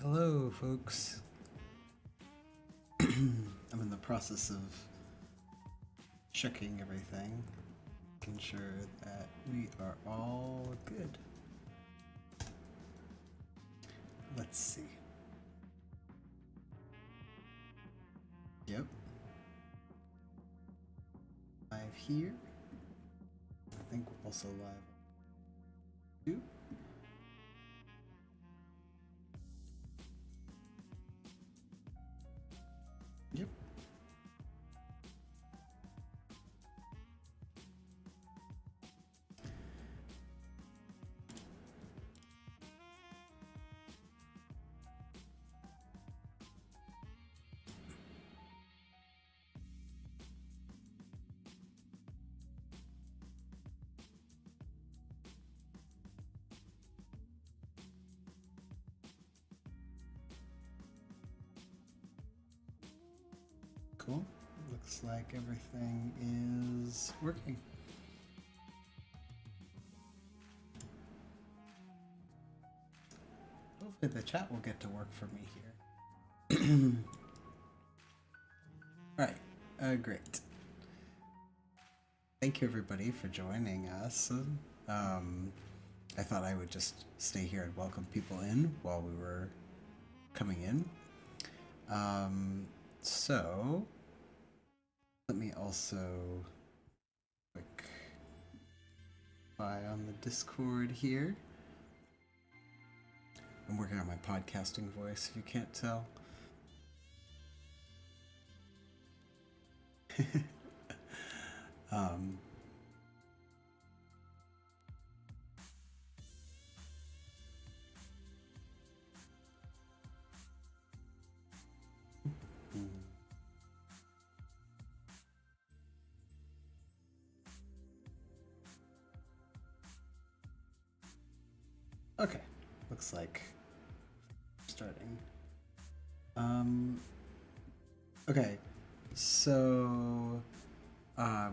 Hello, folks. I'm in the process of checking everything, making sure that we are all good. Let's see. Yep. Live here. I think we're also live too. Yep. Cool. Looks like everything is working. Hopefully the chat will get to work for me here. Alright, great. Thank you everybody for joining us. I thought I would just stay here and welcome people in while we were coming in. So let me also quick on the Discord here. I'm working on my podcasting voice, if you can't tell. Okay, looks like starting. Okay, so I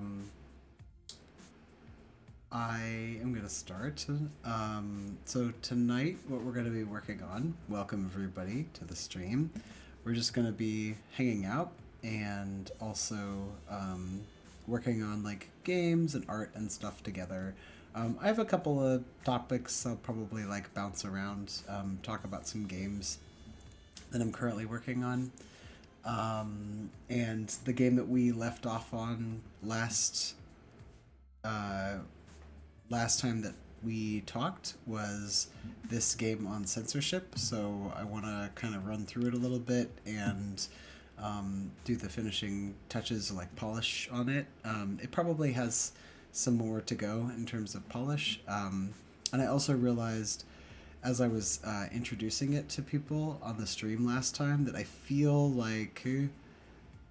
am gonna start. So tonight, what we're gonna be working on, welcome everybody to the stream. We're just gonna be hanging out and also working on like games and art and stuff together. I have a couple of topics I'll probably like bounce around, talk about some games that I'm currently working on. And the game that we left off on last time that we talked was this game on censorship, so I want to kind of run through it a little bit and do the finishing touches, like polish on it. It probably has some more to go in terms of polish. And I also realized as I was introducing it to people on the stream last time that I feel like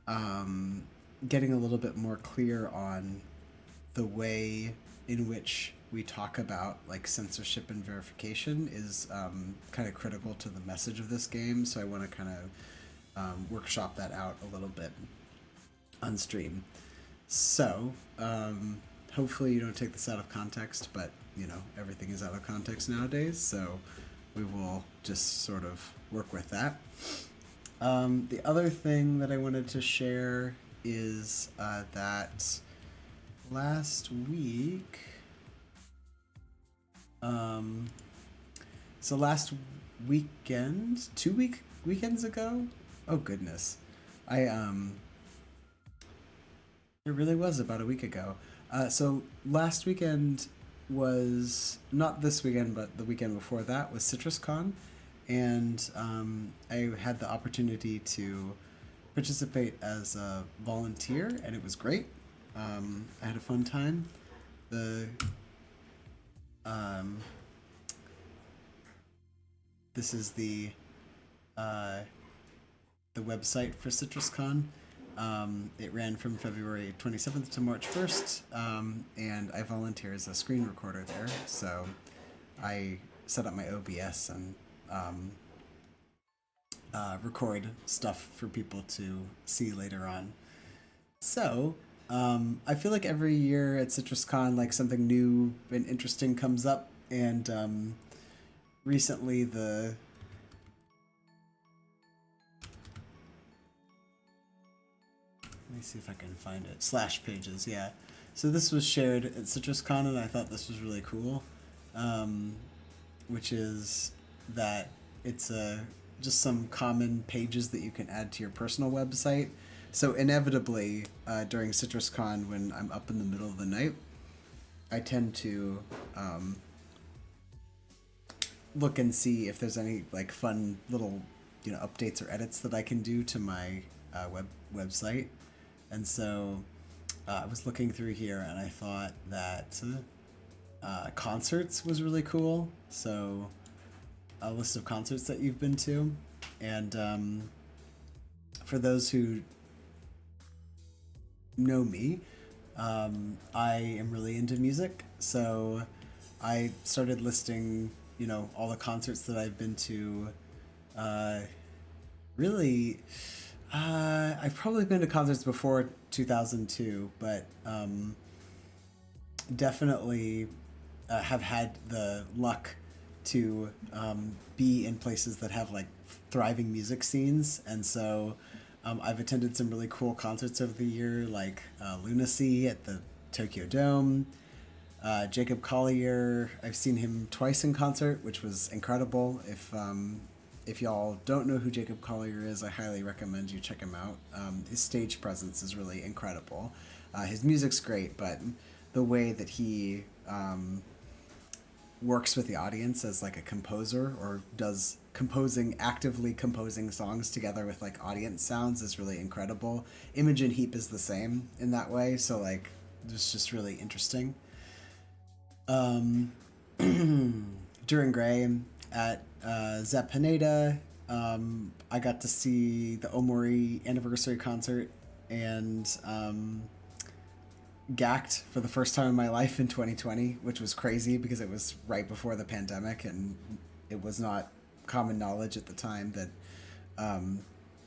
getting a little bit more clear on the way in which we talk about like censorship and verification is kind of critical to the message of this game. So I want to kind of workshop that out a little bit on stream. So hopefully you don't take this out of context, but you know, everything is out of context nowadays, so we will just sort of work with that. The other thing that I wanted to share is that last week, so last weekend, weekends ago, oh goodness, it really was about a week ago. So last weekend was not this weekend, but the weekend before that was CitrusCon, and I had the opportunity to participate as a volunteer, and it was great. I had a fun time. This is the website for CitrusCon. It ran from February 27th to March 1st, and I volunteer as a screen recorder there. So I set up my OBS and record stuff for people to see later on. So I feel like every year at CitrusCon, like something new and interesting comes up, and recently the Let me see if I can find it. Slash pages, yeah. So this was shared at CitrusCon, and I thought this was really cool, which is that it's just some common pages that you can add to your personal website. So inevitably, during CitrusCon, when I'm up in the middle of the night, I tend to look and see if there's any like fun little updates or edits that I can do to my website. And so I was looking through here, and I thought that concerts was really cool. So a list of concerts that you've been to, and for those who know me, I am really into music, so I started listing all the concerts that I've been to. Really, I've probably been to concerts before 2002, but definitely have had the luck to be in places that have like thriving music scenes, and so I've attended some really cool concerts over the year, like Lunacy at the Tokyo Dome. Jacob Collier, I've seen him twice in concert, which was incredible. If y'all don't know who Jacob Collier is, I highly recommend you check him out. His stage presence is really incredible. His music's great, but the way that he works with the audience as like a composer, or does actively composing songs together with like audience sounds, is really incredible. Imogen Heap is the same in that way, so like it's just really interesting. During Gray at Zep Haneda, I got to see the Omori anniversary concert, and Gacked for the first time in my life in 2020, which was crazy because it was right before the pandemic, and it was not common knowledge at the time that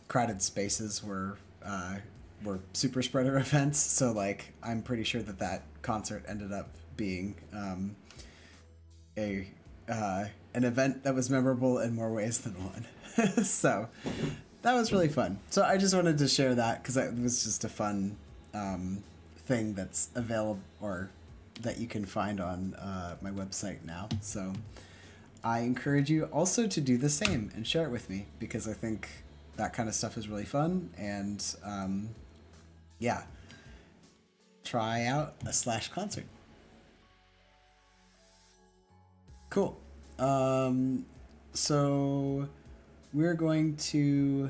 crowded spaces were super spreader events. So like I'm pretty sure that concert ended up being an event that was memorable in more ways than one. So that was really fun. So I just wanted to share that because it was just a fun thing that's available, or that you can find on my website now. So I encourage you also to do the same and share it with me, because I think that kind of stuff is really fun. And yeah, try out a Slash concert. Cool. So we're going to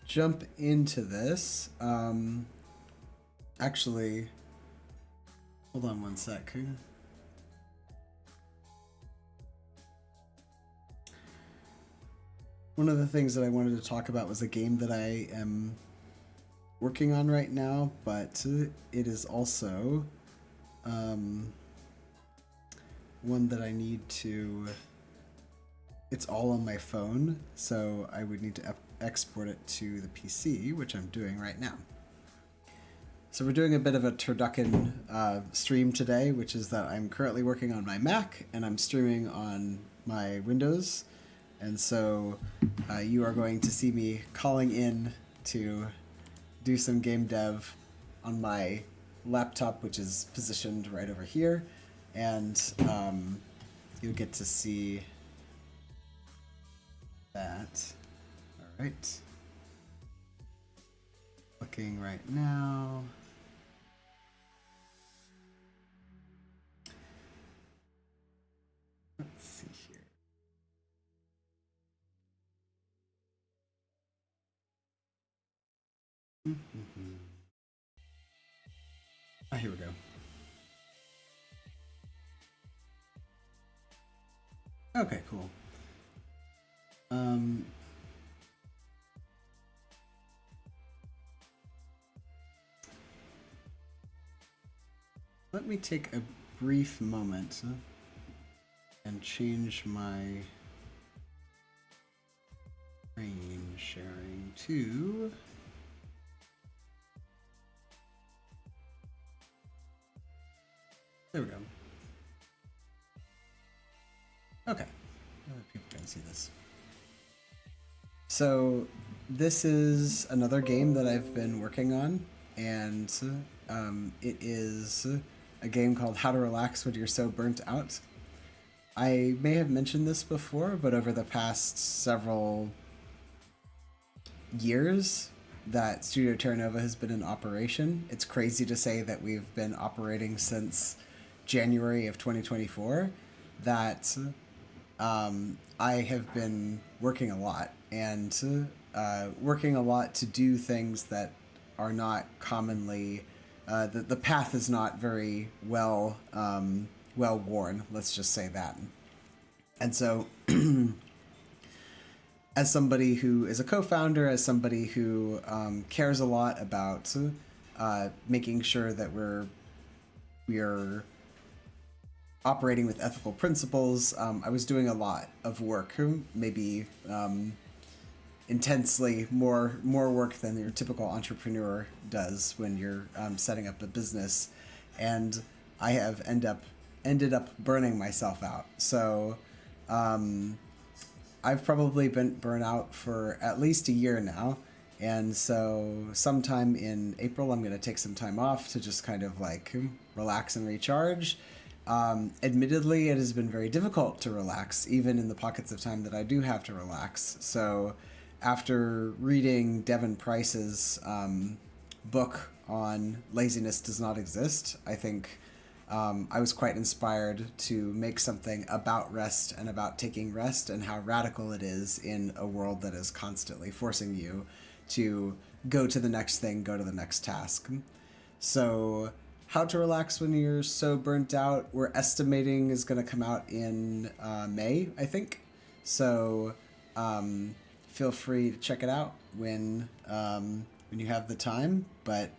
jump into this. Actually, hold on one sec. One of the things that I wanted to talk about was a game that I am working on right now, but it is also one that I need to... It's all on my phone, so I would need to export it to the PC, which I'm doing right now. So we're doing a bit of a turducken stream today, which is that I'm currently working on my Mac, and I'm streaming on my Windows. And so you are going to see me calling in to do some game dev on my laptop, which is positioned right over here. And you'll get to see that. All right. Looking right now. Let's see here. Ah, here we go. Okay, cool. Let me take a brief moment and change my screen sharing to... There we go. Okay. People can see this. So this is another game that I've been working on, and it is a game called How to Relax When You're So Burnt Out. I may have mentioned this before, but over the past several years that Studio Terra Nova has been in operation, it's crazy to say that we've been operating since January of 2024, that I have been working a lot and working a lot to do things that are not commonly, the path is not very well worn, let's just say that. And so as somebody who is a co-founder, as somebody who cares a lot about making sure that we're operating with ethical principles, I was doing a lot of work, maybe intensely more work than your typical entrepreneur does when you're setting up a business, and I have ended up burning myself out. So I've probably been burnt out for at least a year now. And so sometime in April, I'm going to take some time off to just kind of like relax and recharge. Admittedly, it has been very difficult to relax, even in the pockets of time that I do have to relax. So after reading Devin Price's book on Laziness Does Not Exist, I think I was quite inspired to make something about rest and about taking rest and how radical it is in a world that is constantly forcing you to go to the next thing, go to the next task. So How to Relax When You're So Burnt Out, we're estimating is going to come out in May, I think. So feel free to check it out when you have the time. But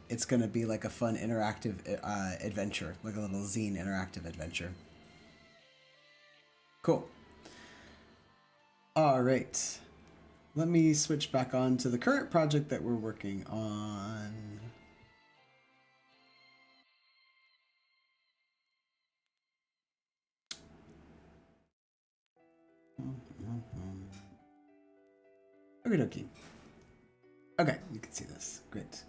it's going to be like a fun interactive adventure, like a little zine interactive adventure. Cool. All right. Let me switch back on to the current project that we're working on. Okie dokie. Okay, you can see this. Great.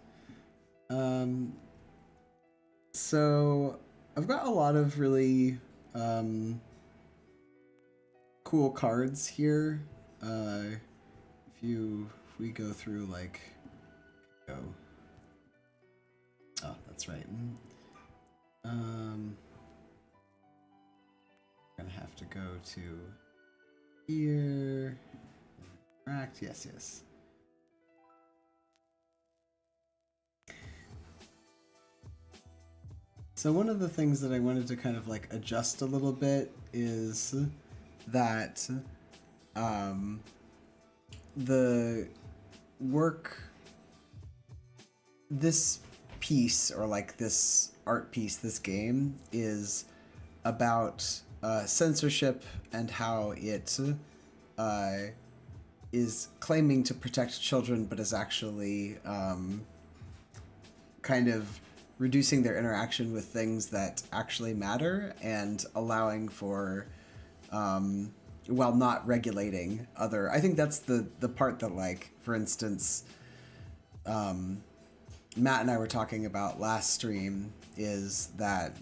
So I've got a lot of really cool cards here. If we go through like, oh, that's right. Gonna have to go to here. Interact. Yes. So one of the things that I wanted to kind of like adjust a little bit is that the work, this piece, or like this art piece, this game, is about censorship and how it is claiming to protect children, but is actually kind of reducing their interaction with things that actually matter and allowing for while not regulating other. I think that's the part that, like, for instance, Matt and I were talking about last stream, is that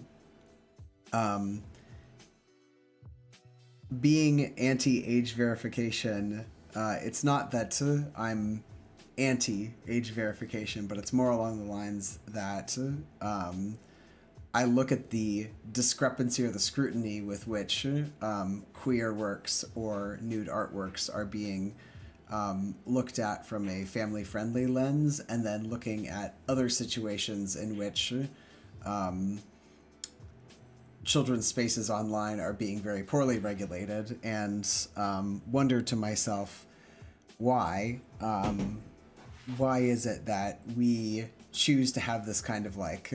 being anti-age verification, it's not that I'm anti-age verification, but it's more along the lines that I look at the discrepancy or the scrutiny with which queer works or nude artworks are being looked at from a family-friendly lens, and then looking at other situations in which children's spaces online are being very poorly regulated, and wonder to myself, why is it that we choose to have this kind of like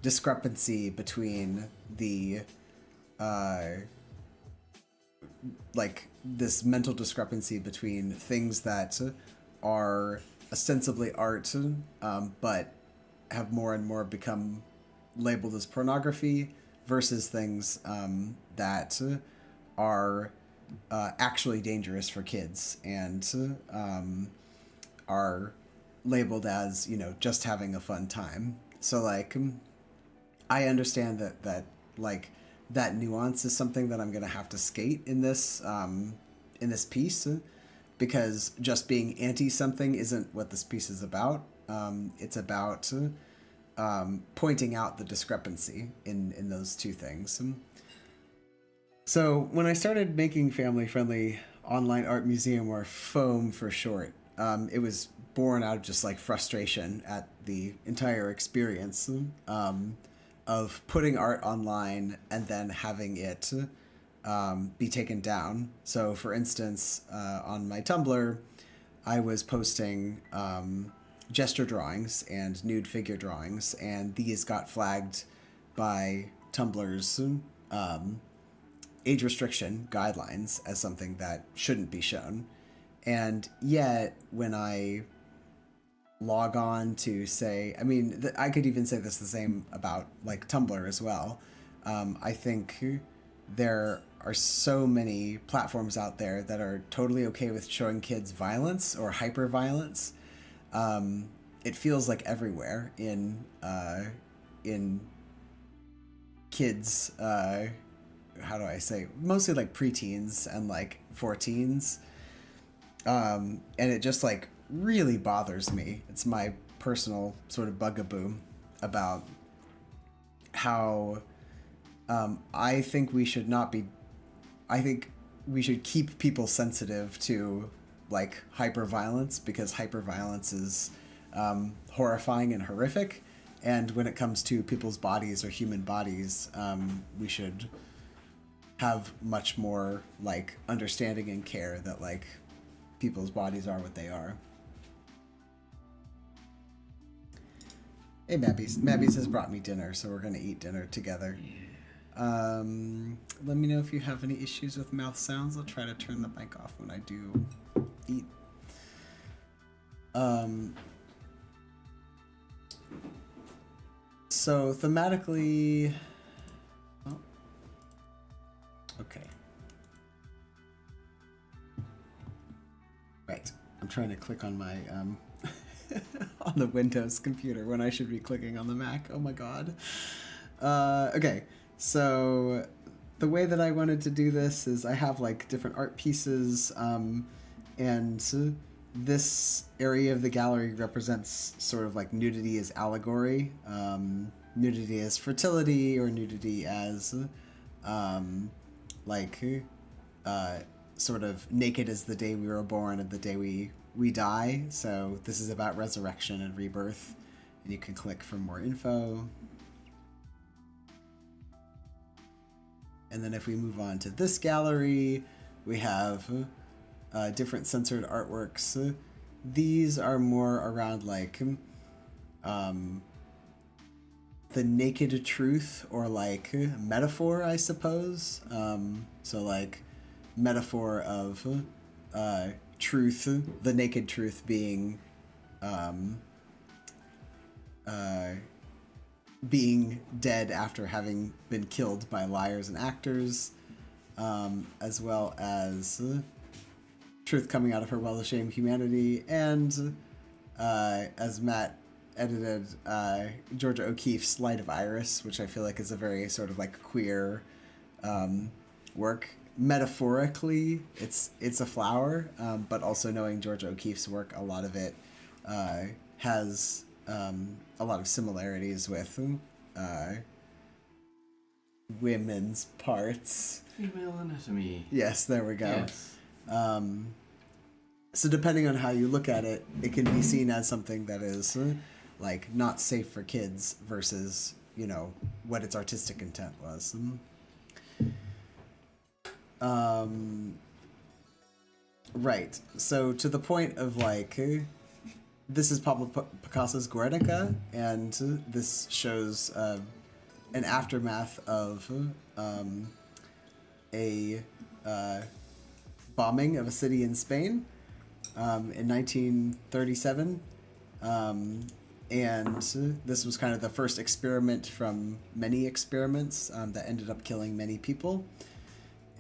discrepancy between the like this mental discrepancy between things that are ostensibly art but have more and more become labeled as pornography, versus things that are actually dangerous for kids and are labeled as, just having a fun time. So like, I understand that like that nuance is something that I'm gonna have to skate in this piece, because just being anti something isn't what this piece is about. It's about pointing out the discrepancy in those two things. So when I started making family friendly online art museum, or FOAM for short, it was born out of just like frustration at the entire experience of putting art online and then having it be taken down. So for instance, on my Tumblr, I was posting gesture drawings and nude figure drawings, and these got flagged by Tumblr's age restriction guidelines as something that shouldn't be shown. And yet, when I log on to say, I mean, I could even say this the same about like Tumblr as well. I think there are so many platforms out there that are totally okay with showing kids violence or hyper violence. It feels like everywhere in kids. How do I say? Mostly like preteens and like 14s. And it just like really bothers me. It's my personal sort of bugaboo about how I think we should not be. I think we should keep people sensitive to like hyperviolence, because hyperviolence is horrifying and horrific. And when it comes to people's bodies or human bodies, we should have much more like understanding and care that like people's bodies are what they are. Hey, Mabby's has brought me dinner, so we're gonna eat dinner together. Let me know if you have any issues with mouth sounds. I'll try to turn the mic off when I do eat. So thematically, oh, okay. Right, I'm trying to click on my on the Windows computer when I should be clicking on the Mac. Oh my god. Okay, so the way that I wanted to do this is I have like different art pieces, and this area of the gallery represents sort of like nudity as allegory, nudity as fertility, or nudity as sort of naked as the day we were born and the day we die. So this is about resurrection and rebirth, and you can click for more info. And then if we move on to this gallery, we have different censored artworks. These are more around like the naked truth, or like metaphor, I suppose. So like metaphor of truth, the naked truth being being dead after having been killed by liars and actors, as well as truth coming out of her well-ashamed humanity, and as Matt edited, Georgia O'Keeffe's Light of Iris, which I feel like is a very sort of like queer work. Metaphorically, it's a flower, but also knowing Georgia O'Keeffe's work, a lot of it has a lot of similarities with women's parts. Female anatomy. Yes, there we go. Yes. So depending on how you look at it, it can be seen as something that is like not safe for kids versus, you know, what its artistic intent was. Right. So to the point of like, this is Pablo Picasso's Guernica, and this shows an aftermath of a bombing of a city in Spain in 1937. And this was kind of the first experiment from many experiments that ended up killing many people.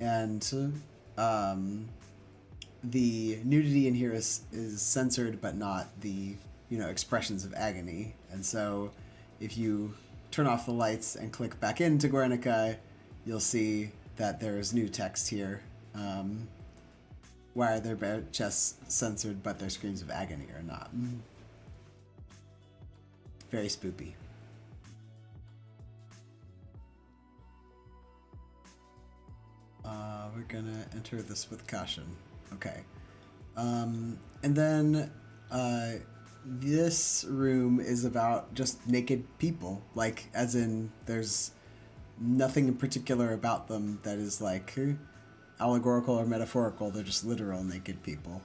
And the nudity in here is censored, but not the expressions of agony. And so if you turn off the lights and click back into Guernica, you'll see that there's new text here. Why are their bare chests censored but their screams of agony are not? Very spoopy. We're gonna enter this with caution. Okay. And then this room is about just naked people. Like, as in, there's nothing in particular about them that is like allegorical or metaphorical. They're just literal naked people.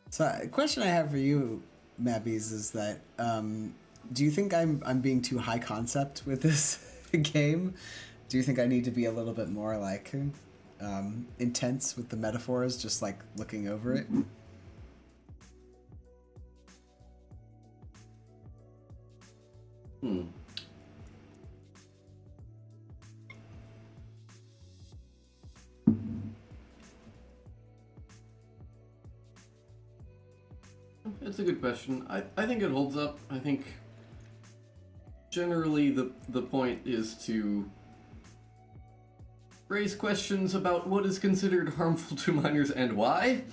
So a question I have for you, Mabbies, is that do you think I'm being too high concept with this game? Do you think I need to be a little bit more like intense with the metaphors, just like looking over it? It's a good question. I think it holds up. I think generally the point is to raise questions about what is considered harmful to minors and why.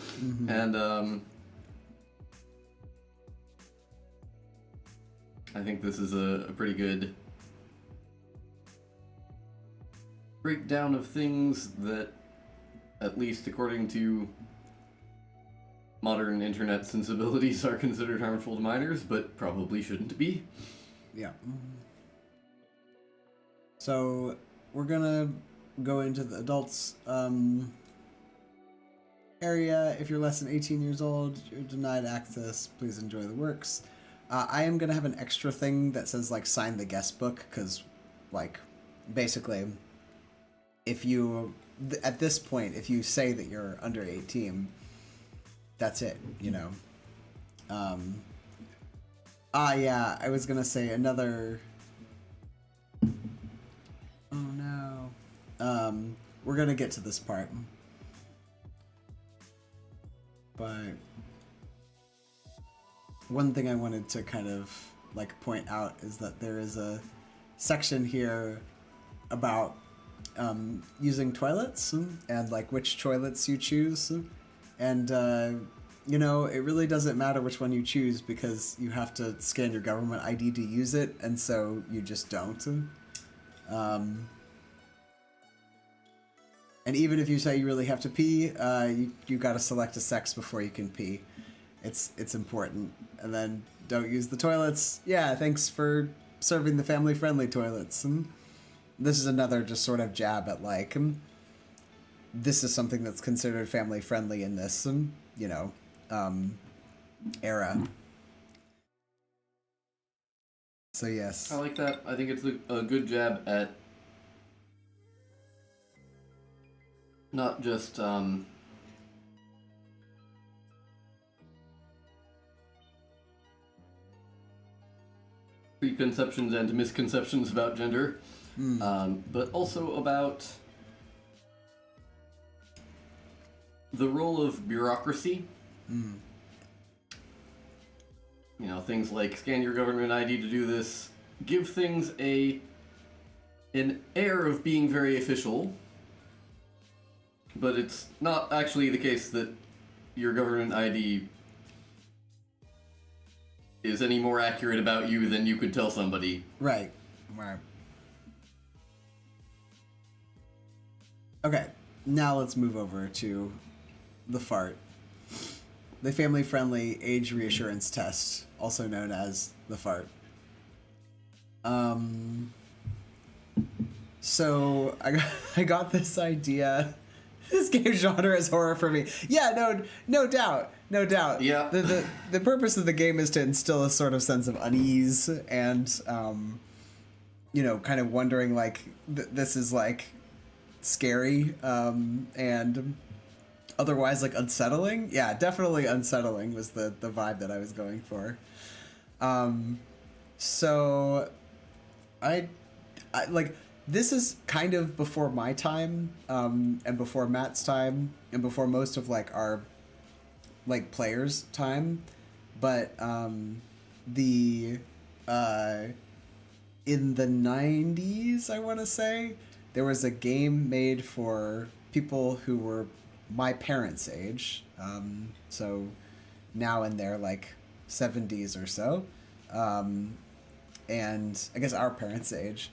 And I think this is a pretty good breakdown of things that, at least according to modern internet sensibilities, are considered harmful to minors, but probably shouldn't be. Yeah. So we're gonna go into the adults area. If you're less than 18 years old, you're denied access. Please enjoy the works. I am gonna have an extra thing that says like sign the guest book, because like basically if you at this point, if you say that you're under 18, that's it, yeah, I was gonna say another. Oh no. We're gonna get to this part, but one thing I wanted to kind of like point out is that there is a section here about using toilets and like which toilets you choose. And, it really doesn't matter which one you choose because you have to scan your government ID to use it, and so you just don't. And even if you say you really have to pee, you gotta select a sex before you can pee. It's important. And then don't use the toilets. Yeah, thanks for serving the family-friendly toilets. This is another just sort of jab at, like, this is something that's considered family-friendly in this, era. So, yes. I like that. I think it's a good jab at not just, preconceptions and misconceptions about gender, but also about the role of bureaucracy. Things like scan your government ID to do this, give things an air of being very official, but it's not actually the case that your government ID is any more accurate about you than you could tell somebody. Right. Okay, now let's move over to the FART. The family-friendly age reassurance test, also known as the FART. So I got this idea. This game genre is horror for me. Yeah, no doubt. Yeah. The purpose of the game is to instill a sort of sense of unease and, kind of wondering like this is like scary and otherwise like unsettling. Yeah, definitely unsettling was the vibe that I was going for. So, I like this is kind of before my time, and before Matt's time, and before most of like our like players' time, but the in the 90s, I want to say, there was a game made for people who were my parents' age, so now in their like 70s or so, and I guess our parents' age,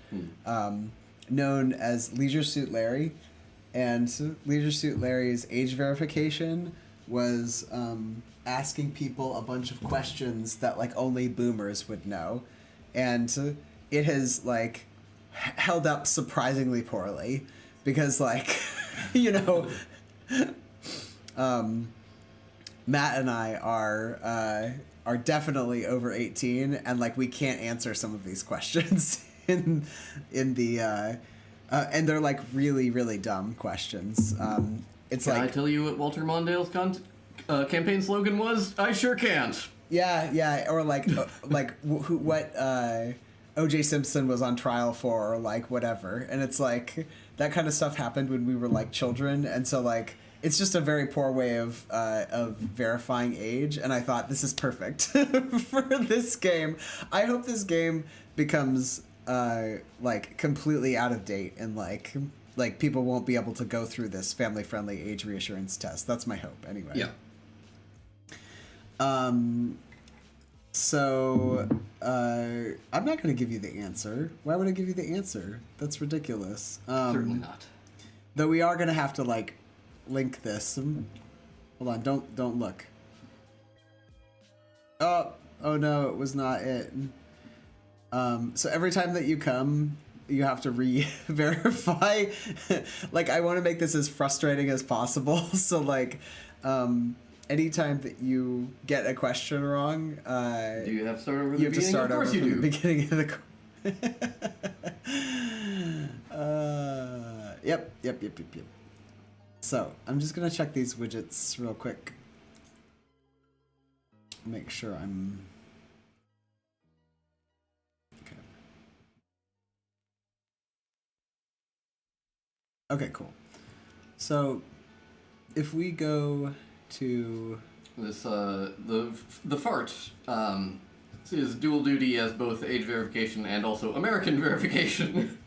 known as Leisure Suit Larry. And Leisure Suit Larry's age verification was asking people a bunch of questions that like only boomers would know, and it has like held up surprisingly poorly because like you know Matt and I are definitely over 18, and like we can't answer some of these questions in the and they're like really really dumb questions. It's Can like I tell you what Walter Mondale's campaign slogan was? I sure can't. yeah, or like what O.J. Simpson was on trial for, or like whatever, and it's like that kind of stuff happened when we were like children, and so like it's just a very poor way of verifying age, and I thought this is perfect for this game. I hope this game becomes like completely out of date, and like people won't be able to go through this family friendly age reassurance test. That's my hope anyway. Yeah. So I'm not going to give you the answer. Why would I give you the answer? That's ridiculous. Certainly not. Though we are going to have to like link this. Hold on, don't look. Oh no, it was not it. So every time that you come, you have to re-verify. Like, I want to make this as frustrating as possible. So like, anytime that you get a question wrong, Do you have to start over the you have to beginning? start Of course over you from do. the beginning of the. Yep. So I'm just gonna check these widgets real quick. Make sure I'm. Okay. Okay, cool. So if we go to This the fart is dual duty as both age verification and also American verification.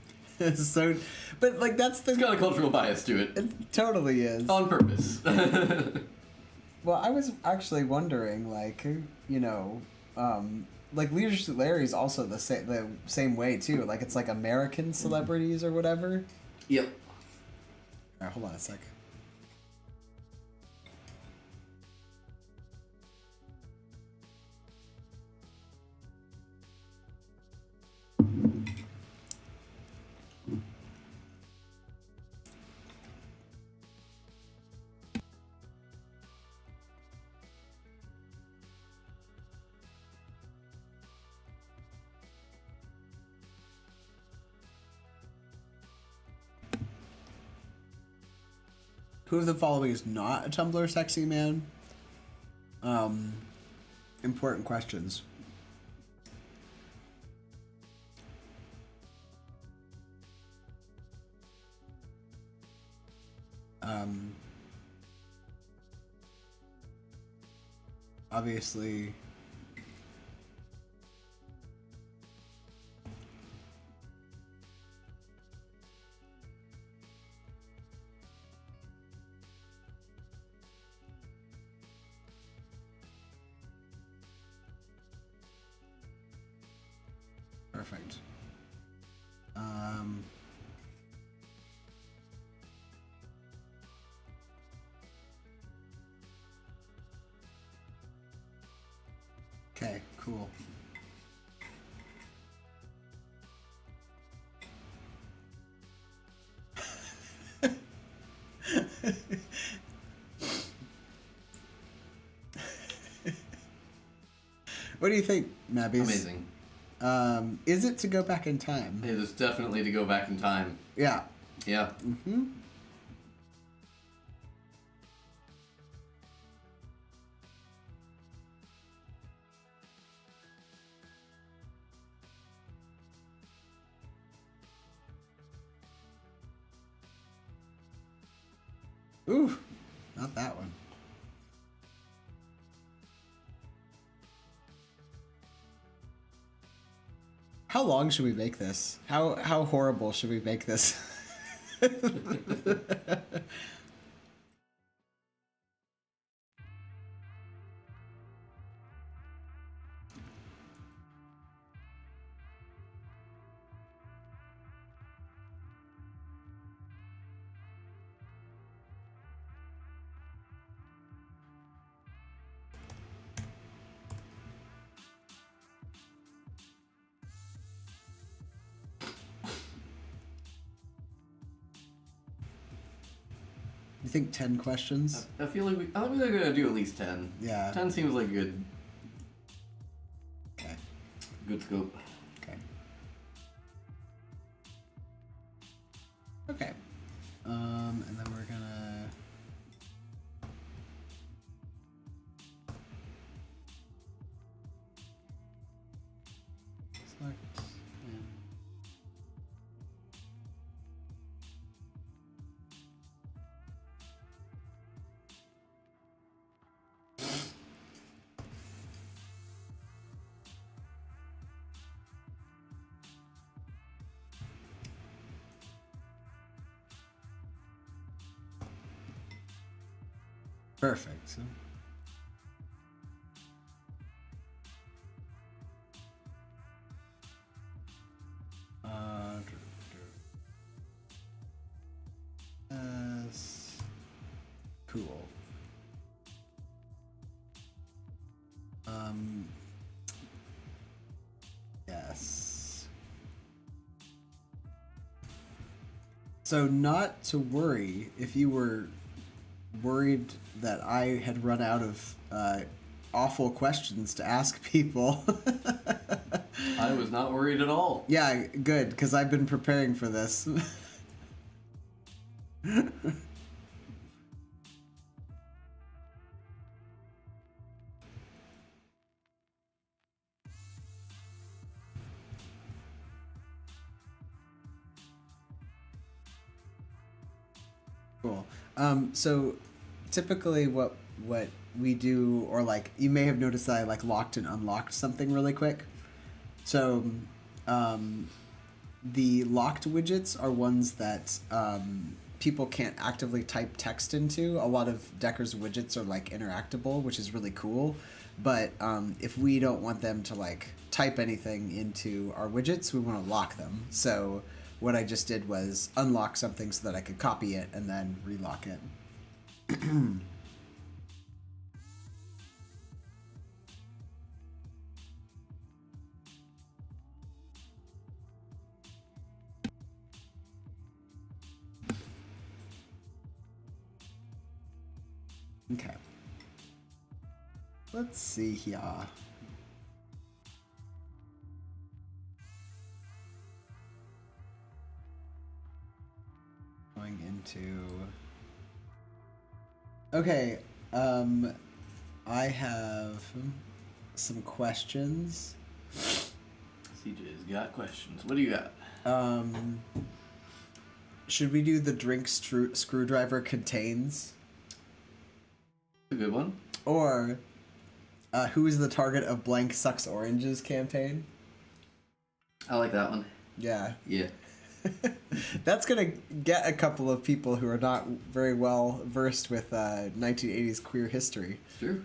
so, but like that's the It's got a cultural bias to it. it totally is. On purpose. Well, I was actually wondering, like, like Leadership Larry is also the same way too. Like it's like American celebrities or whatever. Yep. All right, hold on a sec. Who of the following is not a Tumblr sexy man? Important questions. Obviously. Perfect. Okay, cool. What do you think, Mabbies? Amazing. Is it to go back in time? It is definitely to go back in time. Yeah. Yeah. Mm-hmm. Ooh, not that one. How long should we make this? How horrible should we make this? You think 10 questions? I feel like I think we're gonna do at least 10. Yeah. 10 seems like good Okay. scope. Okay. Okay. And then we're gonna. Select. And... Perfect. Cool. Yes. So not to worry if you were worried that I had run out of awful questions to ask people. I was not worried at all. Yeah, good, because I've been preparing for this. Cool. So typically what we do, or like you may have noticed that I like locked and unlocked something really quick. So the locked widgets are ones that people can't actively type text into. A lot of Decker's widgets are like interactable, which is really cool. But if we don't want them to like type anything into our widgets, we want to lock them. So what I just did was unlock something so that I could copy it and then relock it. Okay. Let's see here. Going into... Okay, I have some questions. CJ's got questions. What do you got? Should we do the drink screwdriver contains? A good one. Or who is the target of blank sucks oranges campaign? I like that one. Yeah. Yeah. That's gonna get a couple of people who are not very well versed with 1980s queer history. Sure.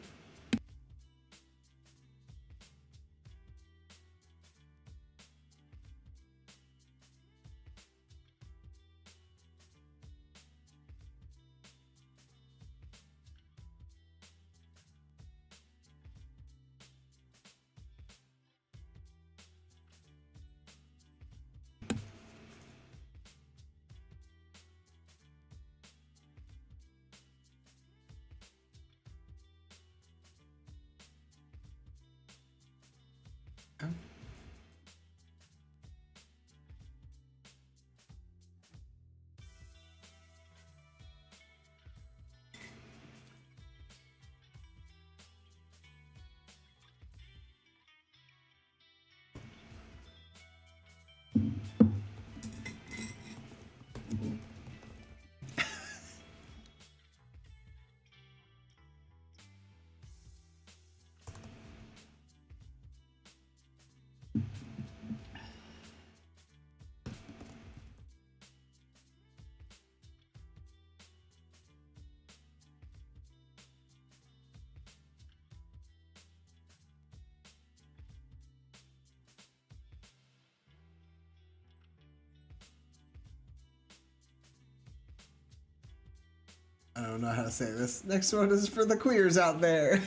I don't know how to say this. Next one is for the queers out there.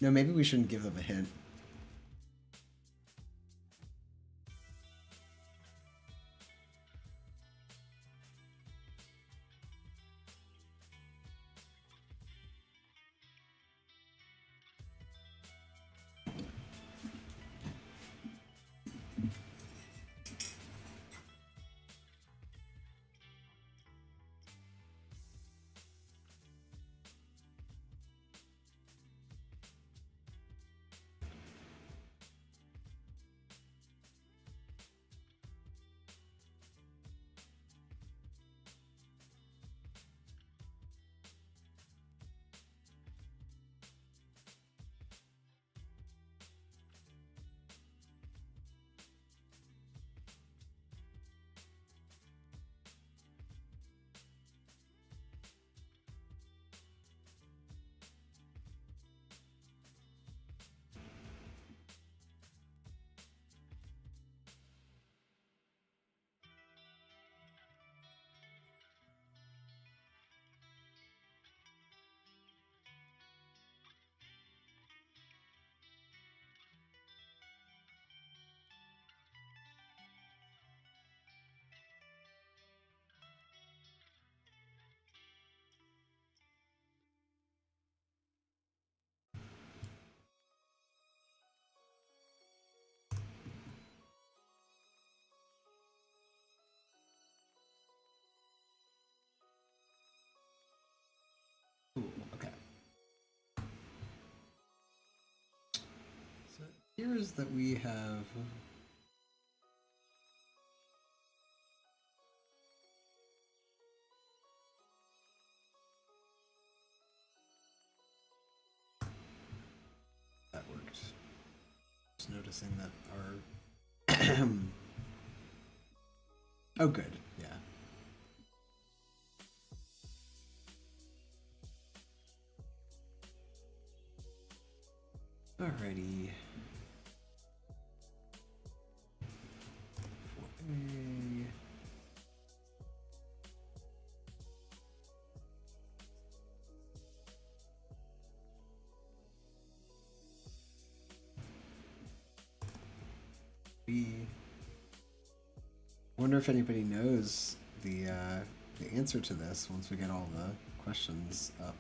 No, maybe we shouldn't give them a hint. Ooh, okay. So here's that we have. That worked. Just noticing that our. Oh, good. Yeah. Alrighty. 4A. Wonder if anybody knows the answer to this once we get all the questions up.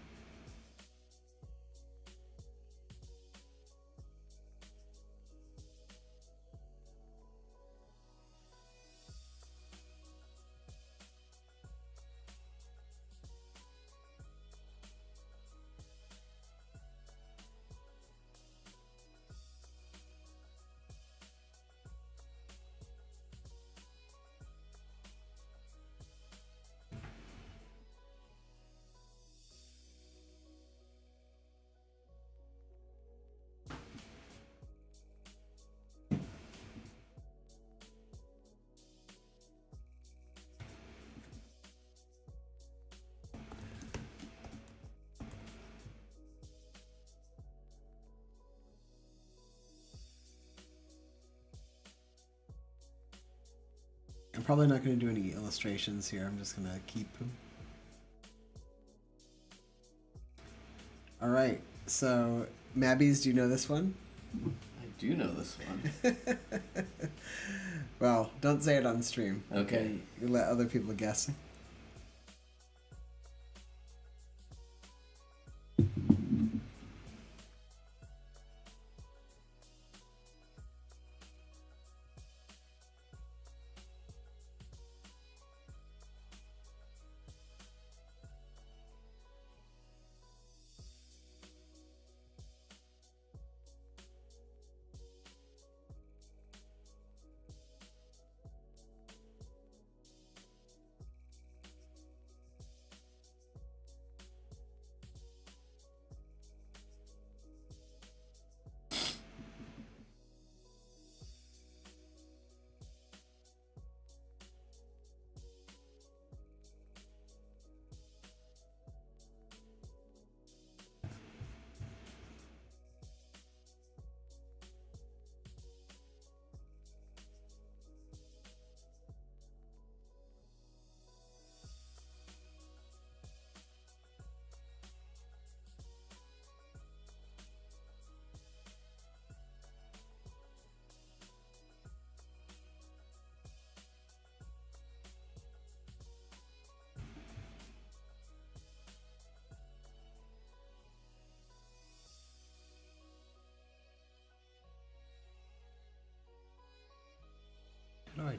I'm probably not going to do any illustrations here. I'm just going to keep. All right. So, Mabbies, do you know this one? I do know this one. Well, don't say it on stream. Okay. You let other people guess.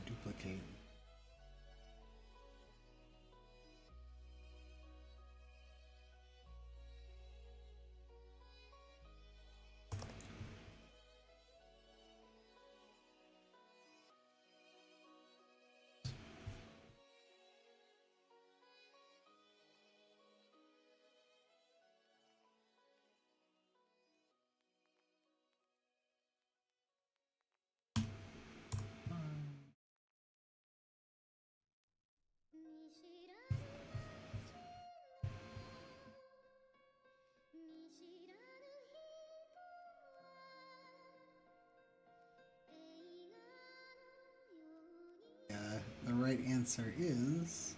duplicate. The right answer is...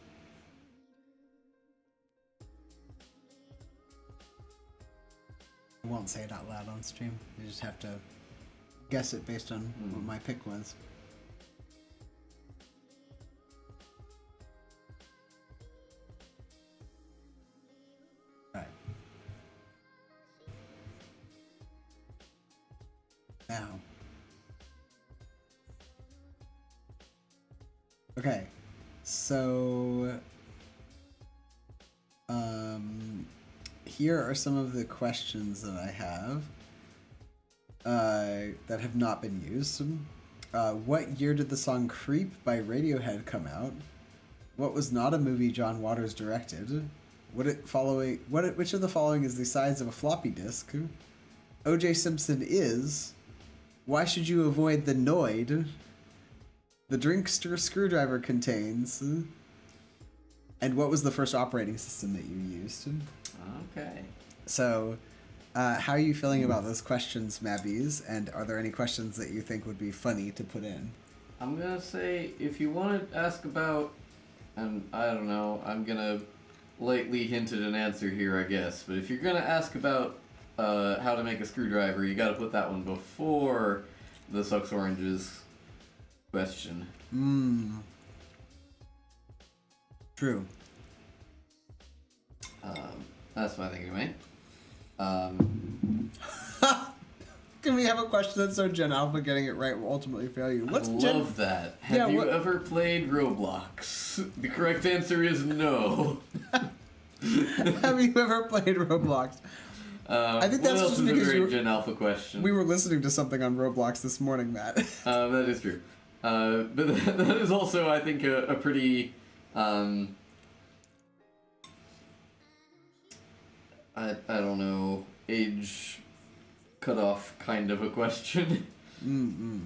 I won't say it out loud on stream. You just have to guess it based on what my pick was. Alright. Now. Okay. So... here are some of the questions that I have that have not been used. What year did the song Creep by Radiohead come out? What was not a movie John Waters directed? Which of the following is the size of a floppy disk? O.J. Simpson is... Why should you avoid the Noid? The drinkster screwdriver contains... And what was the first operating system that you used? Okay. So, how are you feeling about those questions, Mabbies? And are there any questions that you think would be funny to put in? I'm gonna say, if you want to ask about, and I don't know, I'm gonna lightly hint at an answer here, I guess. But if you're gonna ask about how to make a screwdriver, you gotta put that one before the Sucks Oranges question. True. That's my thing anyway. Can we have a question that's so Gen Alpha getting it right will ultimately fail you? I love that. Have you ever played Roblox? The correct answer is no. Have you ever played Roblox? I think that's just because a very Gen Alpha question. We were listening to something on Roblox this morning, Matt. That is true. But that is also, I think, a pretty... I don't know, age cutoff kind of a question. Do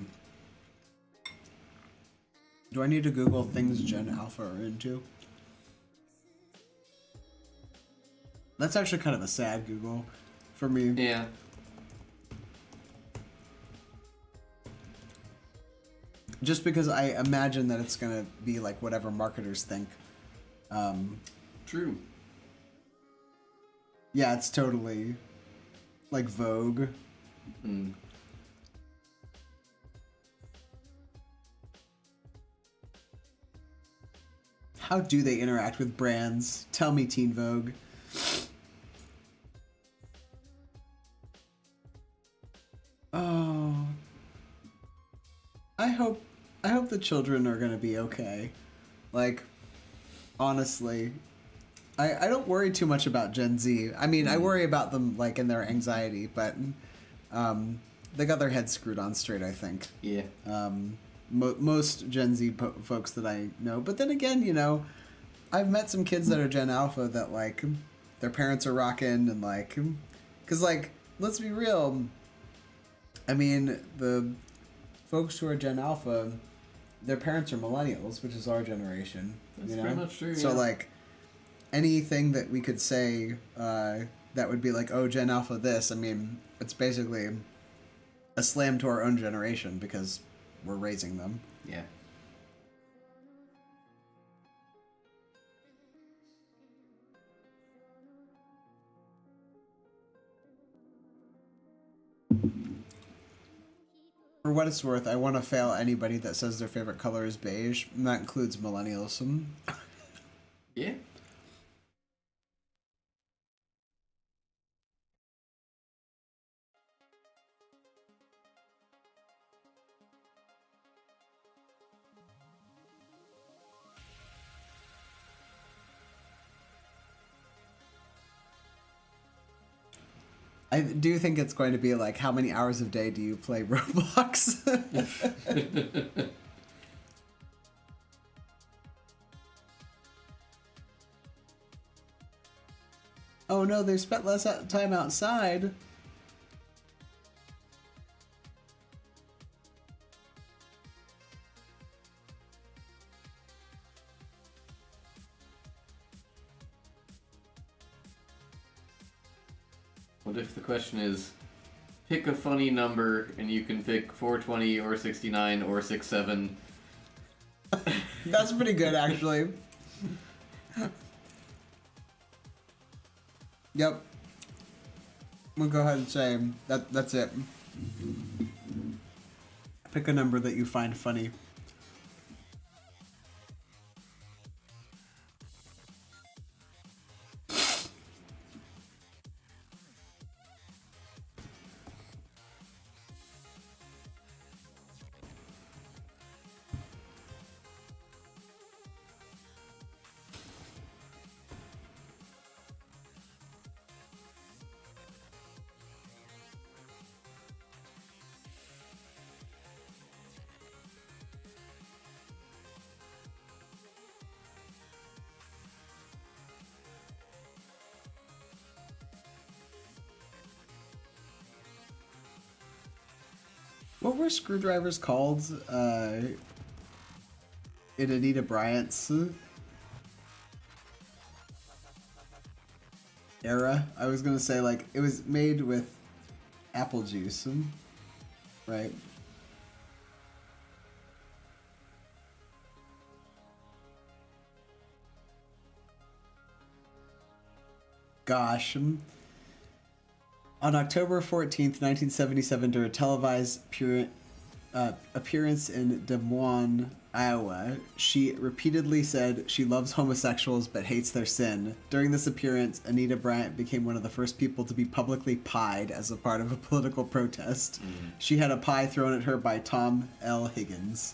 I need to Google things Gen Alpha are into? That's actually kind of a sad Google for me. Yeah. Just because I imagine that it's gonna be like whatever marketers think. True. Yeah, it's totally like Vogue. How do they interact with brands? Tell me, Teen Vogue. Oh. I hope the children are gonna be okay. Like, honestly. I don't worry too much about Gen Z. I mean, I worry about them, like, in their anxiety, but they got their heads screwed on straight, I think. Yeah. Most Gen Z folks that I know. But then again, you know, I've met some kids that are Gen Alpha that, like, their parents are rocking and, like... Because, like, let's be real. I mean, the folks who are Gen Alpha, their parents are millennials, which is our generation. That's pretty much true, So, yeah. like... anything that we could say that would be like, oh, Gen Alpha this, I mean, it's basically a slam to our own generation because we're raising them. Yeah. For what it's worth, I want to fail anybody that says their favorite color is beige, and that includes millennials. Yeah. I do think it's going to be like, how many hours a day do you play Roblox? Oh no, they spent less time outside. What if the question is, pick a funny number and you can pick 420 or 69 or 67? That's pretty good, actually. Yep. We'll go ahead and say that's it. Pick a number that you find funny. What were screwdrivers called in Anita Bryant's era? I was gonna say, like, it was made with apple juice, right? Gosh. On October 14th, 1977, during a televised appearance in Des Moines, Iowa, she repeatedly said she loves homosexuals but hates their sin. During this appearance, Anita Bryant became one of the first people to be publicly pied as a part of a political protest. She had a pie thrown at her by Tom L. Higgins.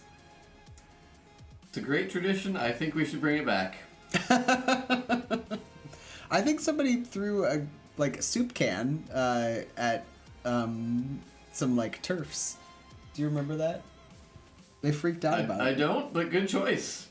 It's a great tradition. I think we should bring it back. I think somebody threw a soup can at some like turfs. Do you remember that? They freaked out about it. I don't, but good choice.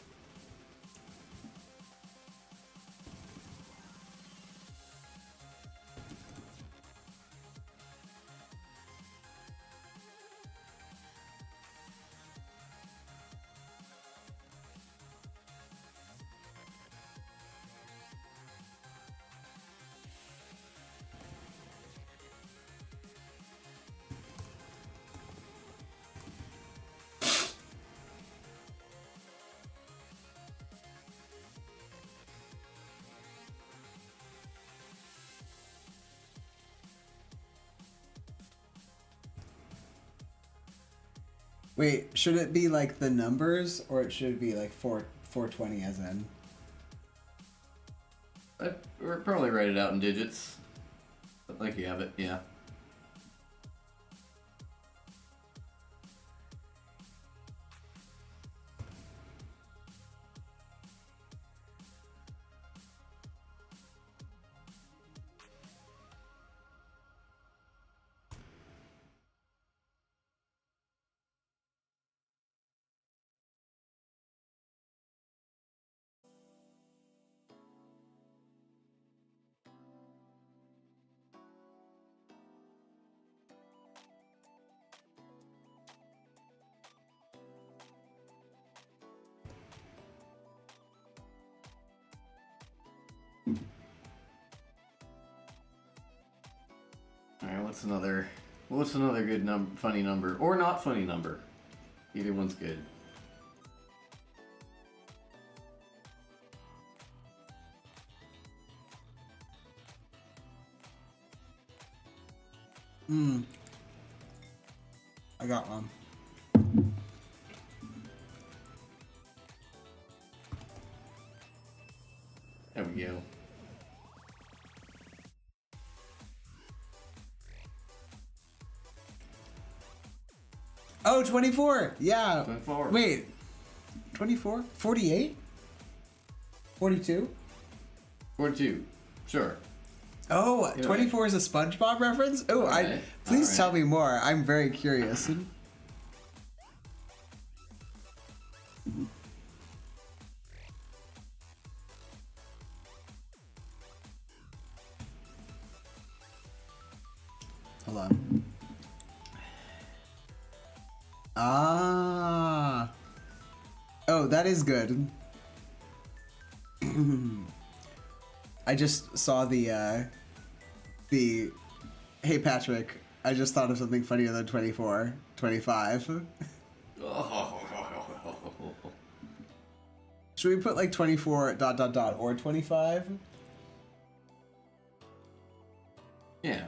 Wait, should it be like the numbers, or it should be like 420 as in? I'd probably write it out in digits. But like you have it, yeah. Alright, what's another good funny number? Or not funny number. Either one's good. I got one. There we go. Oh, 24. Yeah. 24. Wait. 24? 48? 42? 42. Sure. Oh, 24 is a SpongeBob reference? Oh, Alright, please tell alright. me more. I'm very curious. Hold on. Ah. Oh, that is good. I just saw the hey Patrick, I just thought of something funnier than 24. 25. Should we put like 24 ... or 25? Yeah.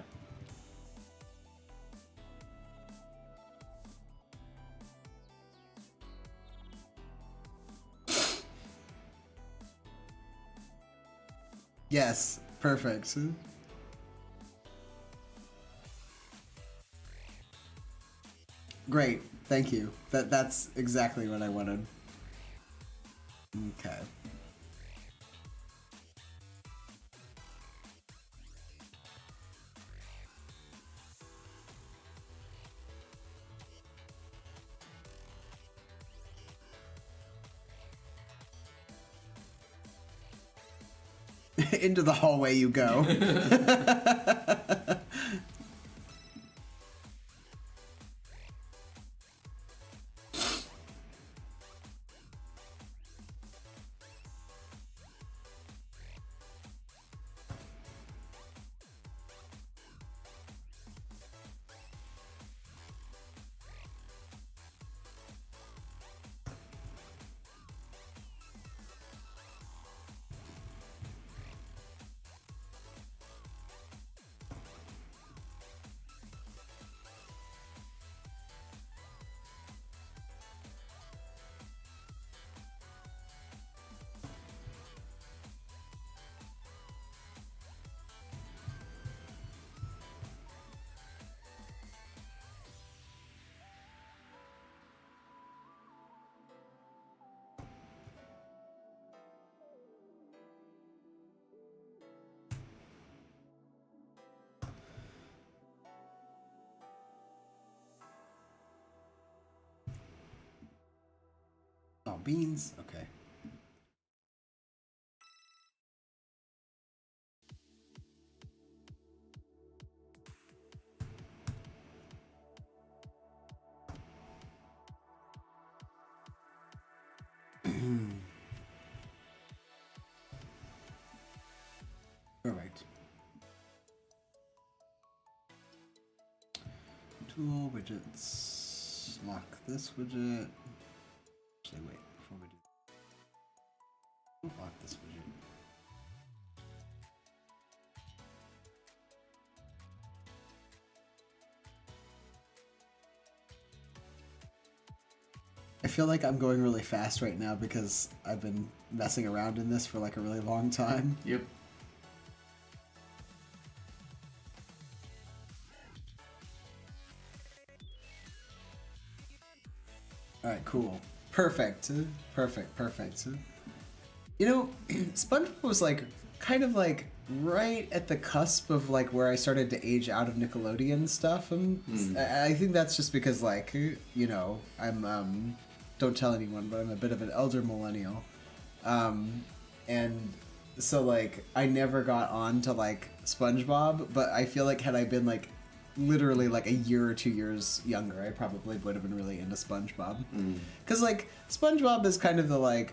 Yes, perfect. Great, thank you. That's exactly what I wanted. Okay. Into the hallway you go. Oh, beans? Okay. Perfect. Tool widgets. Lock this widget. Actually, wait. Before we do, lock this widget. I feel like I'm going really fast right now because I've been messing around in this for like a really long time. Yep. Alright, cool. Perfect. Perfect, perfect. You know, SpongeBob was like kind of like right at the cusp of like where I started to age out of Nickelodeon stuff. I think that's just because like, you know, I'm don't tell anyone, but I'm a bit of an elder millennial. And so like I never got on to like SpongeBob, but I feel like had I been like literally like a year or 2 years younger, I probably would have been really into SpongeBob. Cuz like SpongeBob is kind of the like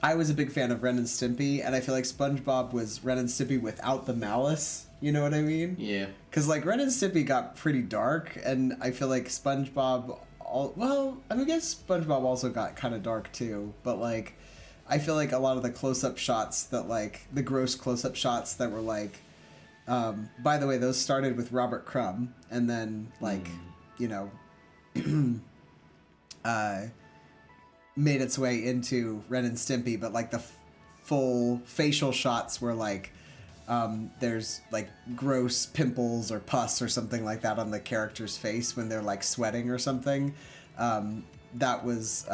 I was a big fan of Ren and Stimpy, and I feel like SpongeBob was Ren and Stimpy without the malice. You know what I mean? Yeah. Because like Ren and Stimpy got pretty dark, and I feel like SpongeBob. Well, I mean, I guess SpongeBob also got kind of dark too. But like, I feel like a lot of the close-up shots that like the gross close-up shots that were like. By the way, those started with Robert Crumb, and then like, you know, made its way into Ren and Stimpy, but like the full facial shots were like there's like gross pimples or pus or something like that on the character's face when they're like sweating or something. That was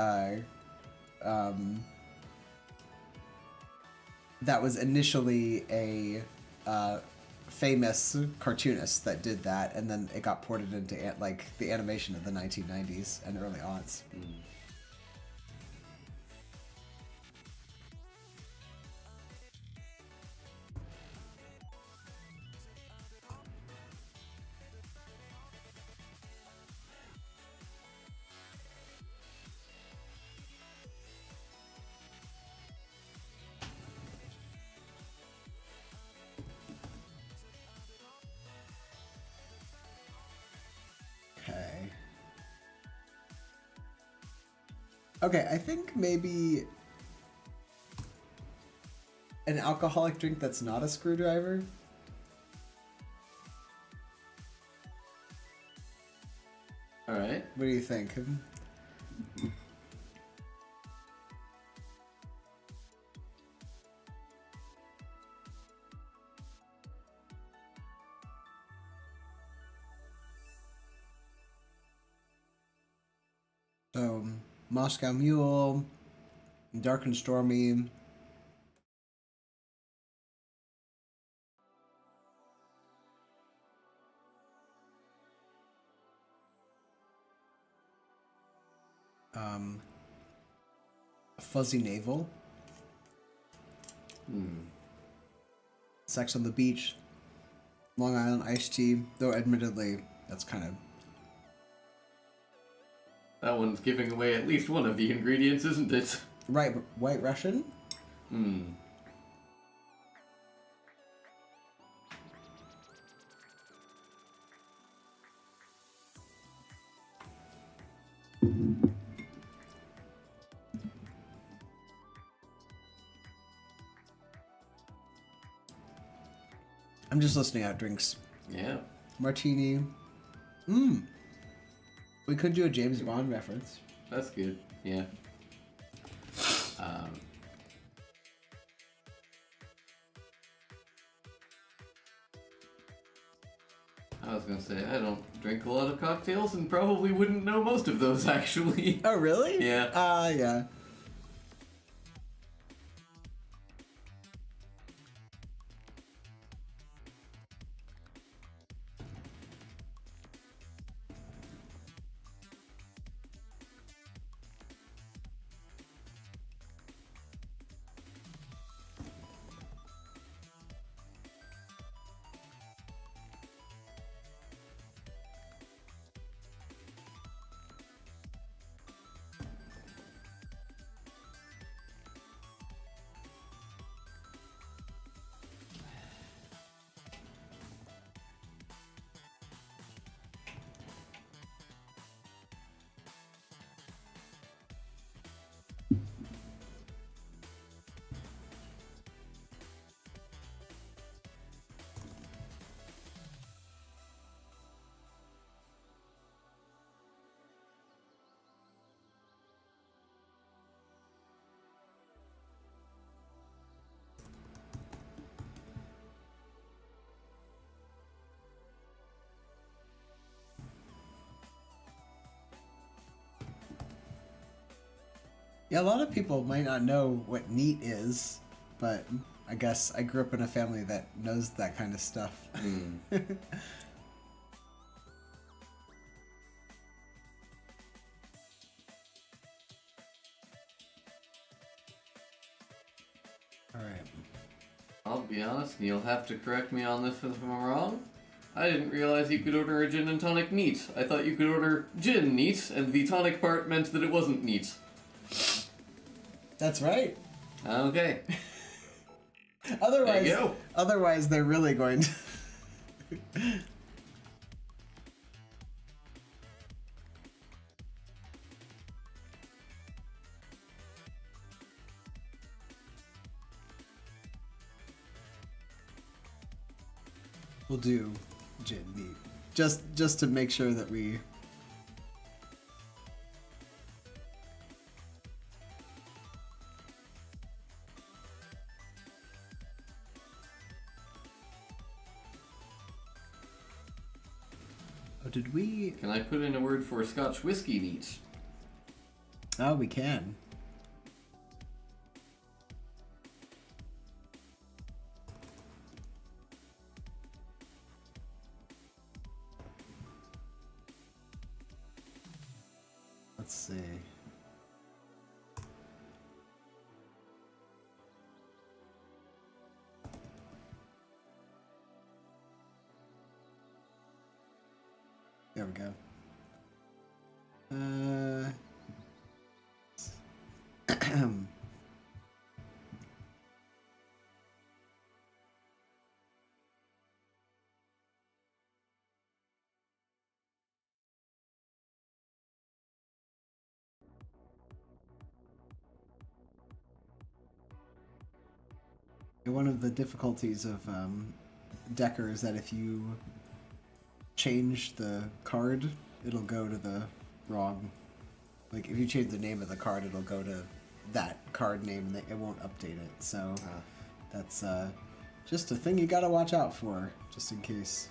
that was initially a famous cartoonist that did that, and then it got ported into like the animation of the 1990s and early aughts. Okay, I think maybe an alcoholic drink that's not a screwdriver. All right. What do you think? So, Moscow Mule, Dark and Stormy. Fuzzy Navel. Sex on the Beach. Long Island Iced Tea. Though, admittedly, that's kind of... That one's giving away at least one of the ingredients, isn't it? Right, but White Russian? I'm just listing out drinks. Yeah. Martini. We could do a James Bond reference. That's good. Yeah. I was gonna say, I don't drink a lot of cocktails and probably wouldn't know most of those, actually. Oh, really? Yeah. Yeah. Yeah, a lot of people might not know what neat is, but I guess I grew up in a family that knows that kind of stuff. Alright. I'll be honest, and you'll have to correct me on this if I'm wrong. I didn't realize you could order a gin and tonic neat. I thought you could order gin neat, and the tonic part meant that it wasn't neat. That's right. Okay. Otherwise, There you go. Otherwise they're really going to... We'll do gin neat. Just to make sure that we... Oh, did we... Can I put in a word for Scotch whiskey neat? Oh, we can. Let's see. There we go. One of the difficulties of Decker is that if you change the card, it'll go to the wrong. Like if you change the name of the card, it'll go to that card name, and it won't update it. So that's just a thing you gotta watch out for, just in case.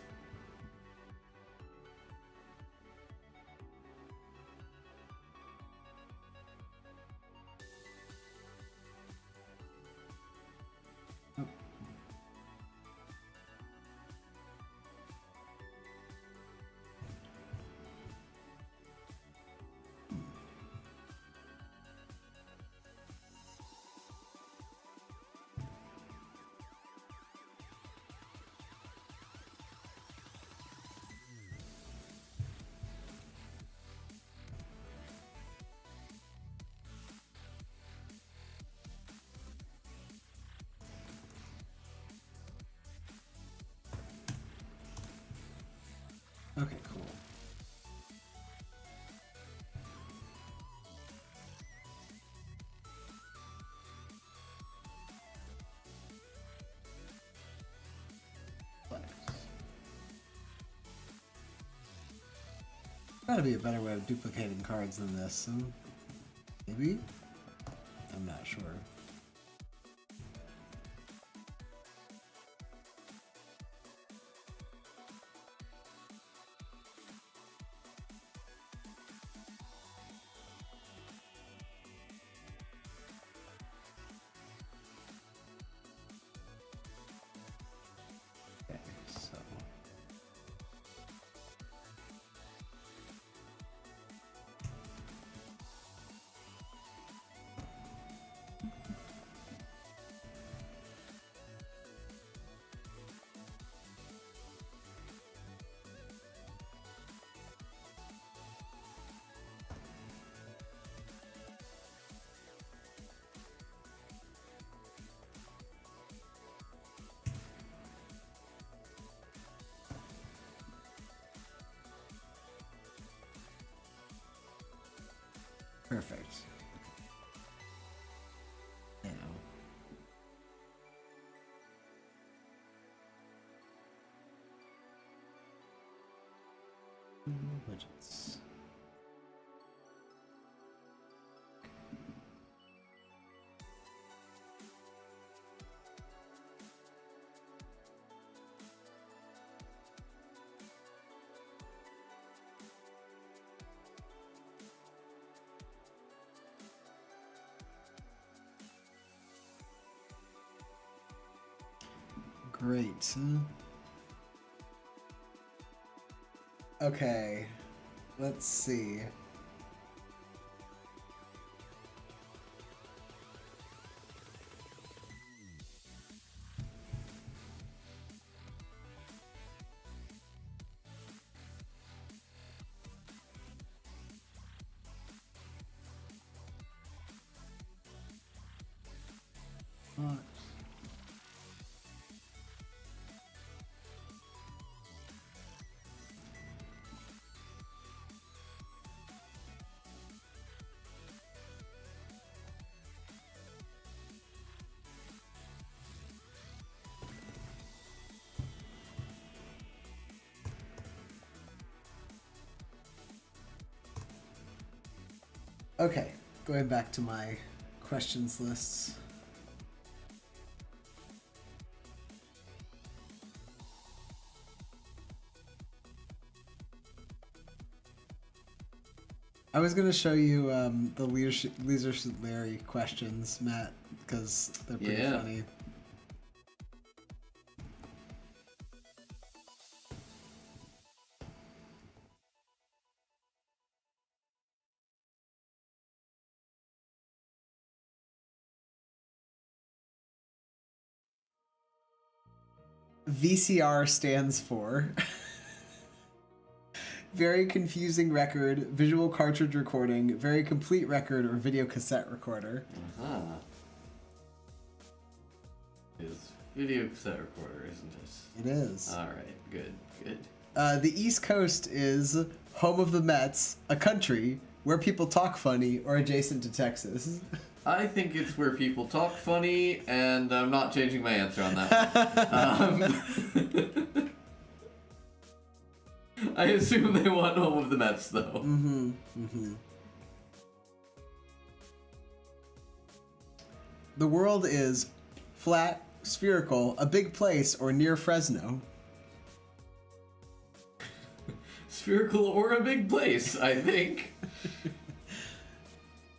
Okay, cool. Gotta be a better way of duplicating cards than this, so maybe? I'm not sure. Okay, so perfect. Now. Widgets. Great. Okay, let's see. Okay, going back to my questions lists. I was gonna show you the leadership Larry questions, Matt, because they're pretty funny. VCR stands for. Very confusing record, visual cartridge recording, very complete record, or video cassette recorder. Uh-huh. It's video cassette recorder, isn't it? It is. Alright, good, good. The East Coast is home of the Mets, a country where people talk funny, or adjacent to Texas. I think it's where people talk funny, and I'm not changing my answer on that one. I assume they want home of the Mets, though. Mm-hmm. Mm-hmm. The world is flat, spherical, a big place, or near Fresno. Spherical or a big place, I think.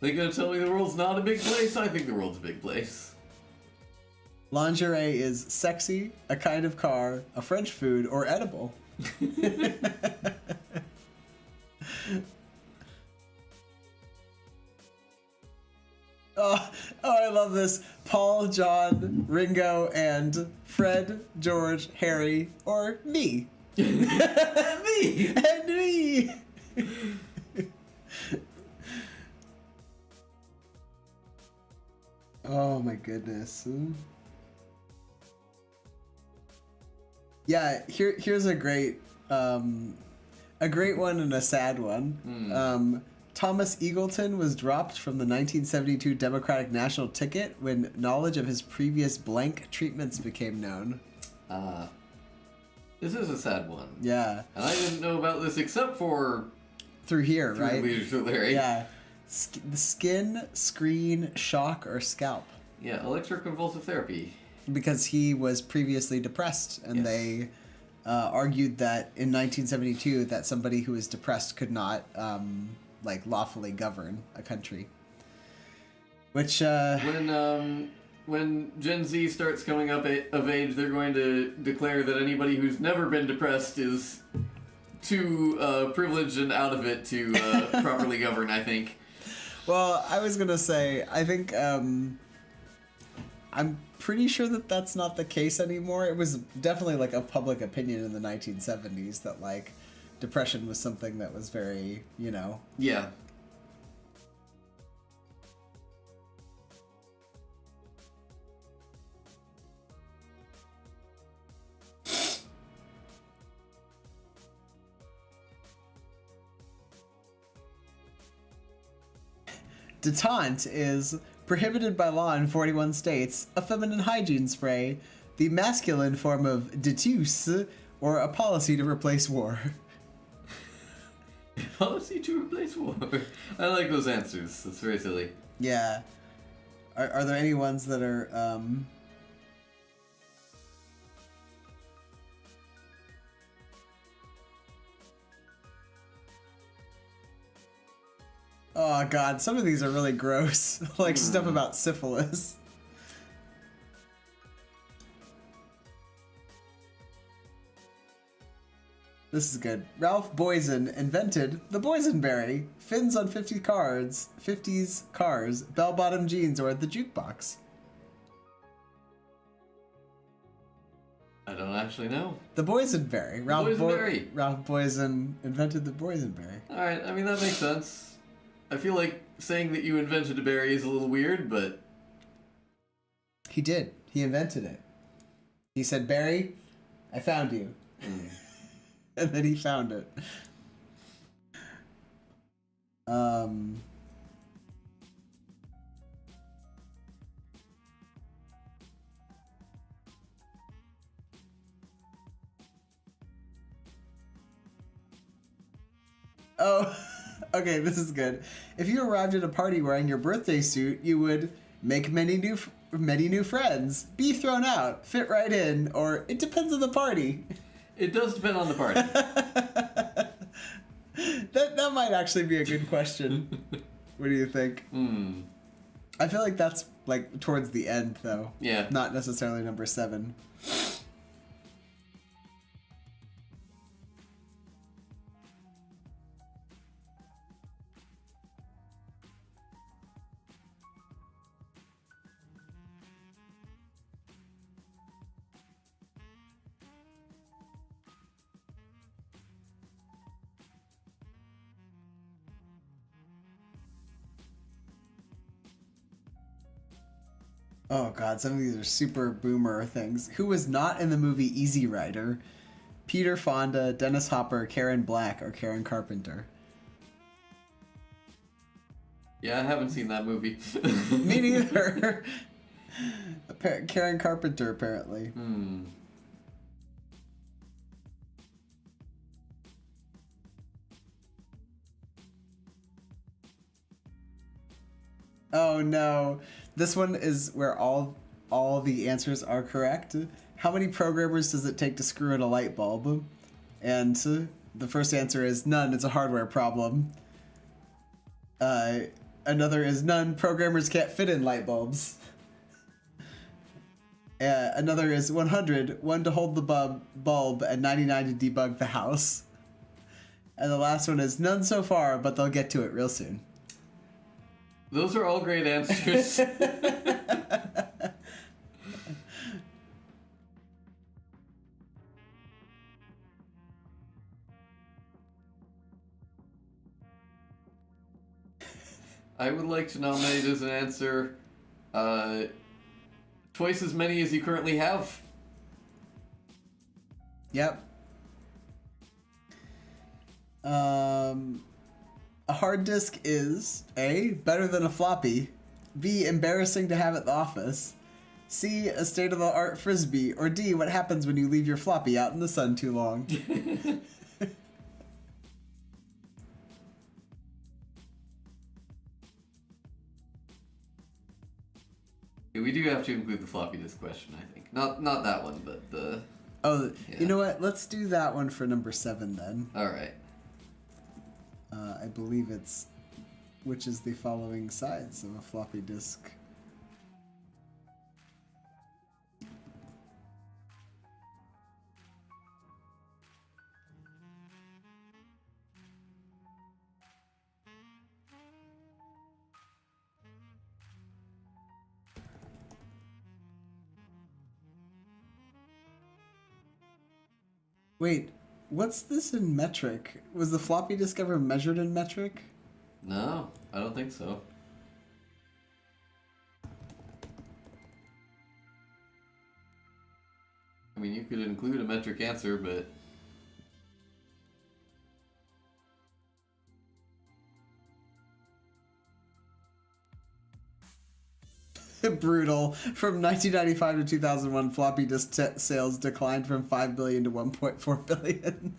They gonna tell me the world's not a big place? I think the world's a big place. Lingerie is sexy, a kind of car, a French food, or edible. Oh, I love this. Paul, John, Ringo, and Fred, George, Harry, or me. Me! And me! Oh my goodness. Yeah, here's a great one and a sad one. Thomas Eagleton was dropped from the 1972 Democratic National ticket when knowledge of his previous blank treatments became known. This is a sad one. Yeah. And I didn't know about this except for... Through here, through right? Leadership Larry. Yeah. The skin, screen, shock, or scalp. Yeah, electroconvulsive therapy. Because he was previously depressed, and Yes. they argued that in 1972 that somebody who was depressed could not lawfully govern a country. Which when Gen Z starts coming up of age, they're going to declare that anybody who's never been depressed is too privileged and out of it to properly govern, I think. Well, I was gonna say, I think I'm pretty sure that that's not the case anymore. It was definitely like a public opinion in the 1970s that like depression was something that was very, Yeah. Detente is prohibited by law in 41 states, a feminine hygiene spray, the masculine form of détente, or a policy to replace war. Policy to replace war. I like those answers. That's very silly. Yeah. Are there any ones that are, Oh god, some of these are really gross. Like stuff about syphilis. This is good. Ralph Boysen invented the boysenberry. Fins on 50s cars, bell-bottom jeans, or the jukebox. I don't actually know. The boysenberry. Boysenberry. Ralph Boysen invented the boysenberry. Alright, I mean, that makes sense. I feel like saying that you invented a berry is a little weird, but... He did. He invented it. He said, Barry, I found you. And then he found it. Oh, okay, this is good. If you arrived at a party wearing your birthday suit, you would make many new friends, be thrown out, fit right in, or it depends on the party. It does depend on the party. That might actually be a good question. What do you think? I feel like that's like towards the end, though. Yeah. Not necessarily number 7. Oh god, some of these are super boomer things. Who was not in the movie Easy Rider? Peter Fonda, Dennis Hopper, Karen Black, or Karen Carpenter? Yeah, I haven't seen that movie. Me neither. Karen Carpenter, apparently. Hmm. Oh no. This one is where all the answers are correct. How many programmers does it take to screw in a light bulb? And the first answer is none. It's a hardware problem. Another is none. Programmers can't fit in light bulbs. Another is 100. 1 to hold the bulb and 99 to debug the house. And the last one is none so far, but they'll get to it real soon. Those are all great answers. I would like to nominate as an answer twice as many as you currently have. Yep. A hard disk is A, better than a floppy, B, embarrassing to have at the office, C, a state-of-the-art frisbee, or D, what happens when you leave your floppy out in the sun too long. We do have to include the floppy disk question, I think. Not that one, but the... Oh, yeah. You know what? Let's do that one for number 7 then. Alright. I believe it's which is the following sides of a floppy disk. Wait, what's this in metric? Was the floppy disk ever measured in metric? No, I don't think so. I mean, you could include a metric answer, but... Brutal. From 1995 to 2001, floppy disk sales declined from 5 billion to 1.4 billion.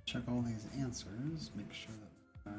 Check all these answers, make sure that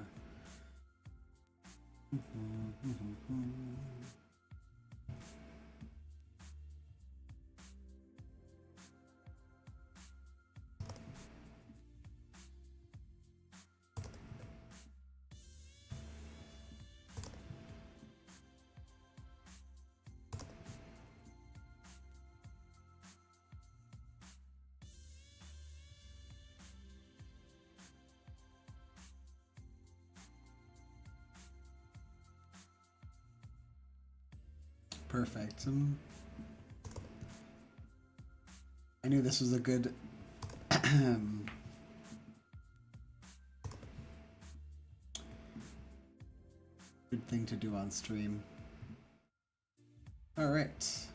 perfect. I knew this was a good good thing to do on stream. All right.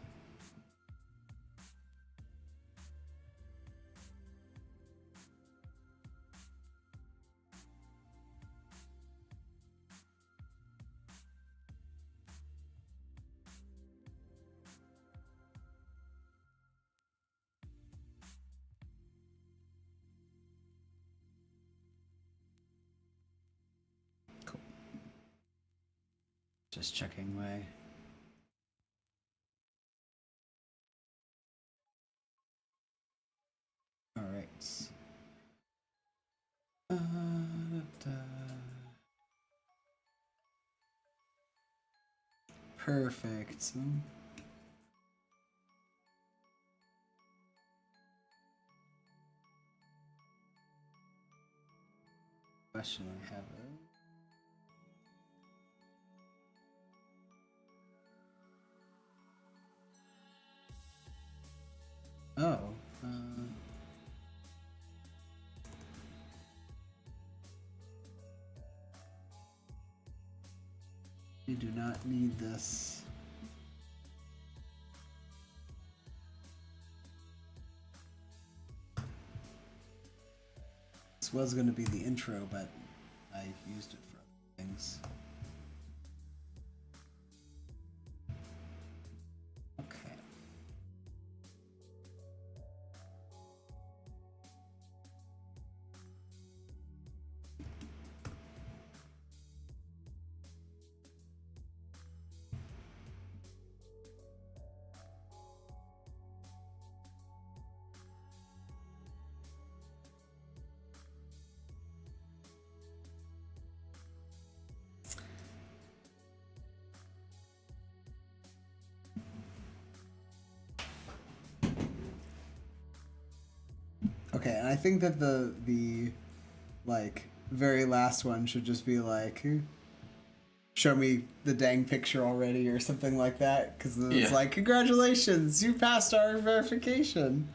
Just checking my. All right. Perfect. Question I have. Oh. You do not need this. This was going to be the intro, but I used it for other things. Okay. Okay, and I think that the like very last one should just be like, show me the dang picture already or something like that, because it's like, congratulations, you passed our verification.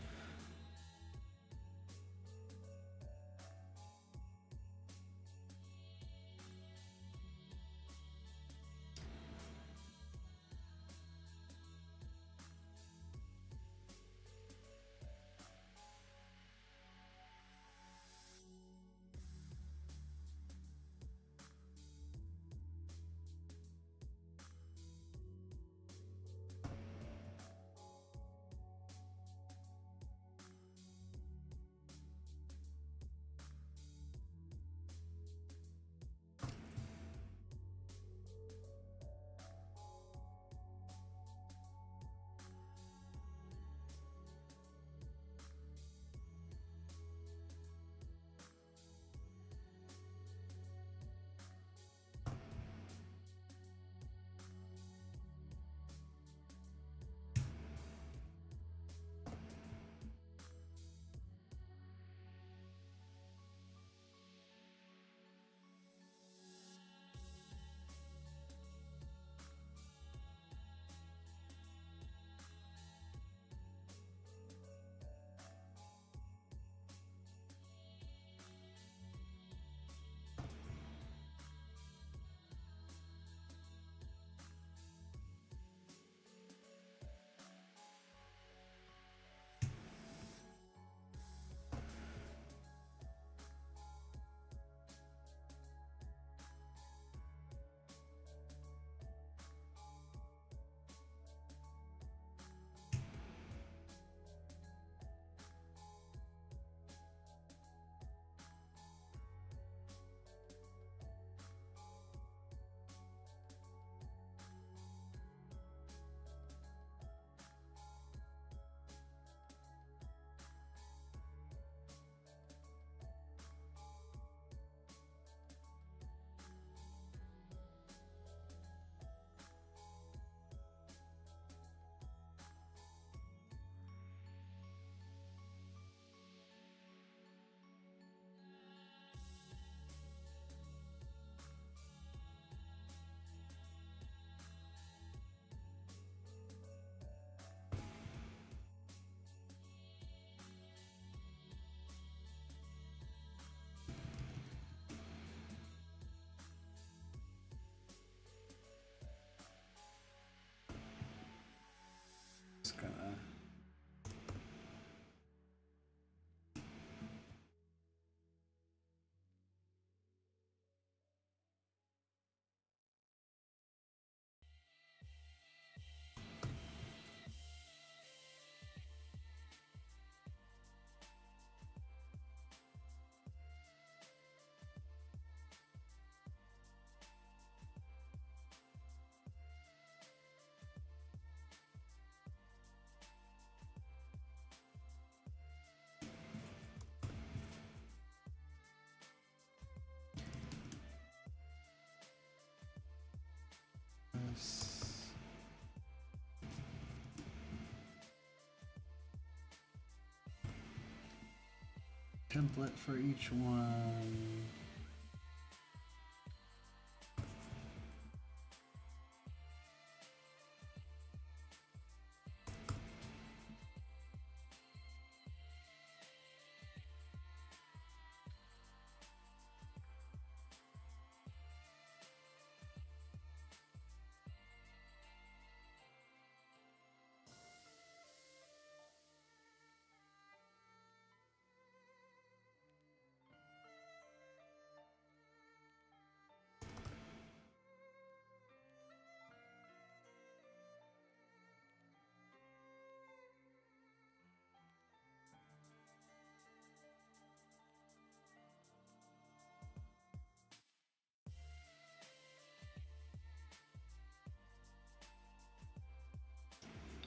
template for each one.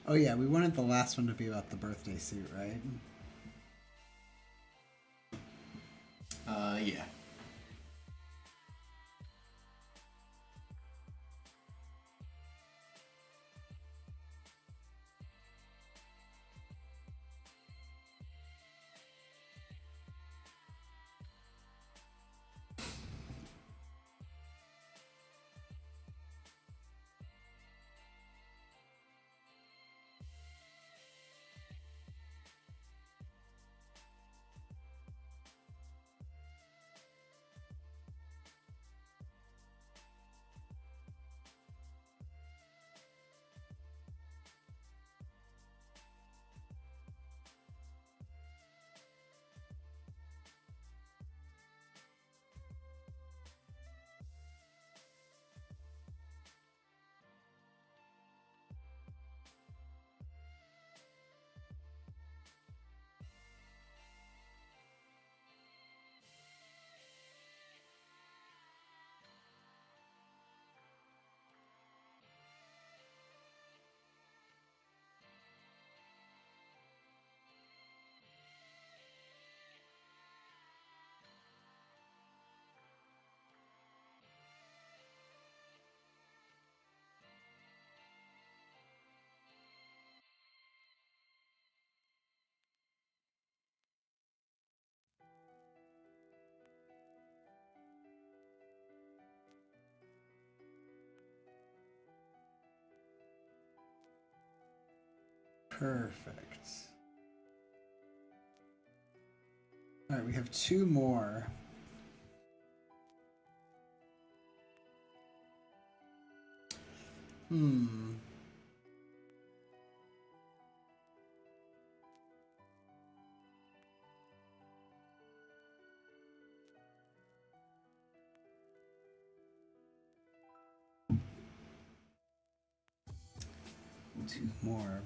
Oh yeah, we wanted the last one to be about the birthday suit, right? Yeah. Perfect. All right, we have two more. Hmm. Two more.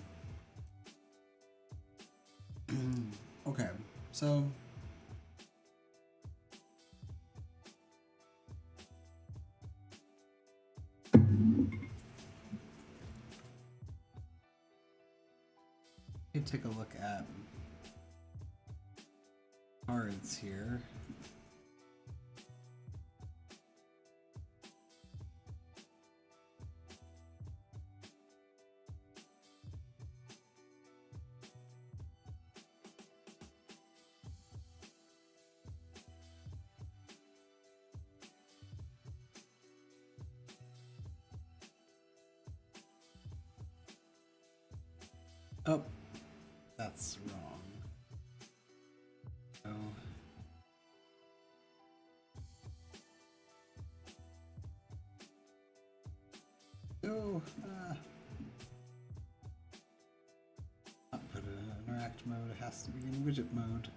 Okay, so take a look at cards here. Oh, that's wrong. Oh. No. Not put it in interact mode. It has to be in widget mode.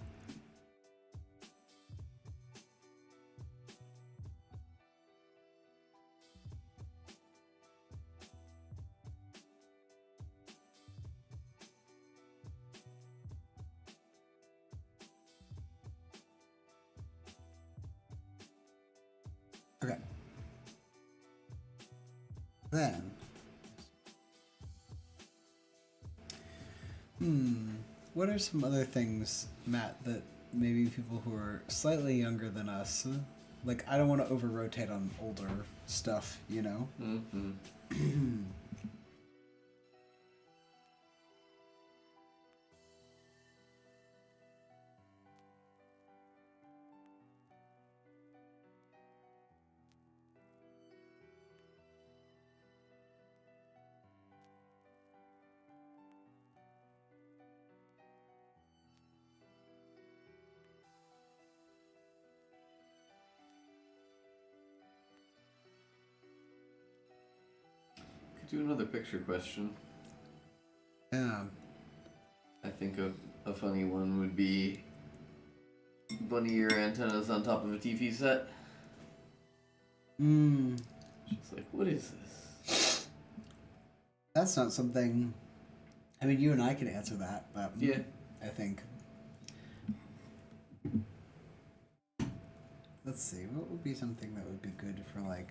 Okay. Then, what are some other things, Matt, that maybe people who are slightly younger than us, like, I don't want to over-rotate on older stuff, you know? Mm-hmm. Do another picture question. Yeah. I think a funny one would be bunny ear antennas on top of a TV set. Just like, what is this? That's not something. I mean, you and I can answer that, but Yeah. I think. Let's see, what would be something that would be good for like.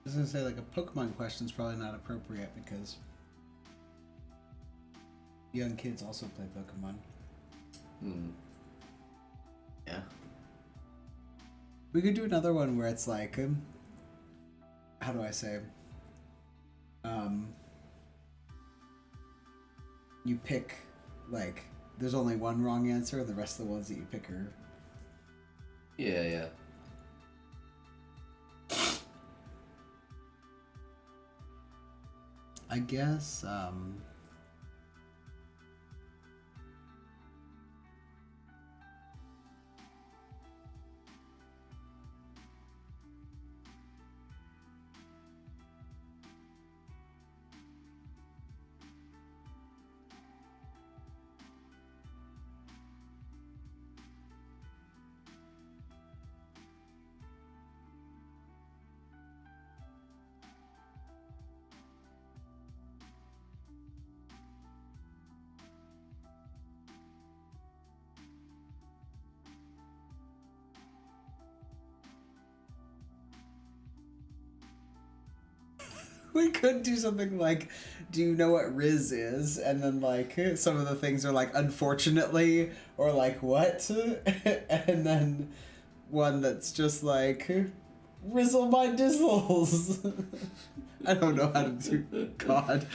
I was gonna say, like, a Pokemon question is probably not appropriate because young kids also play Pokemon. Yeah. We could do another one where it's like, how do I say? You pick, like, there's only one wrong answer, and the rest of the ones that you pick are. Yeah. I guess, we could do something like, do you know what Riz is? And then, like, some of the things are like, unfortunately, or like, what? And then one that's just like, Rizzle my dizzles. I don't know how to do God.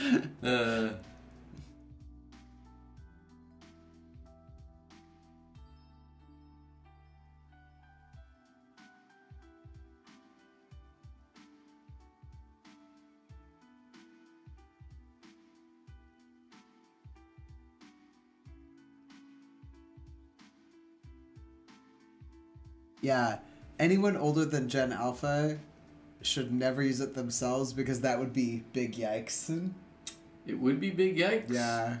Yeah, anyone older than Gen Alpha should never use it themselves because that would be big yikes. It would be big yikes. Yeah.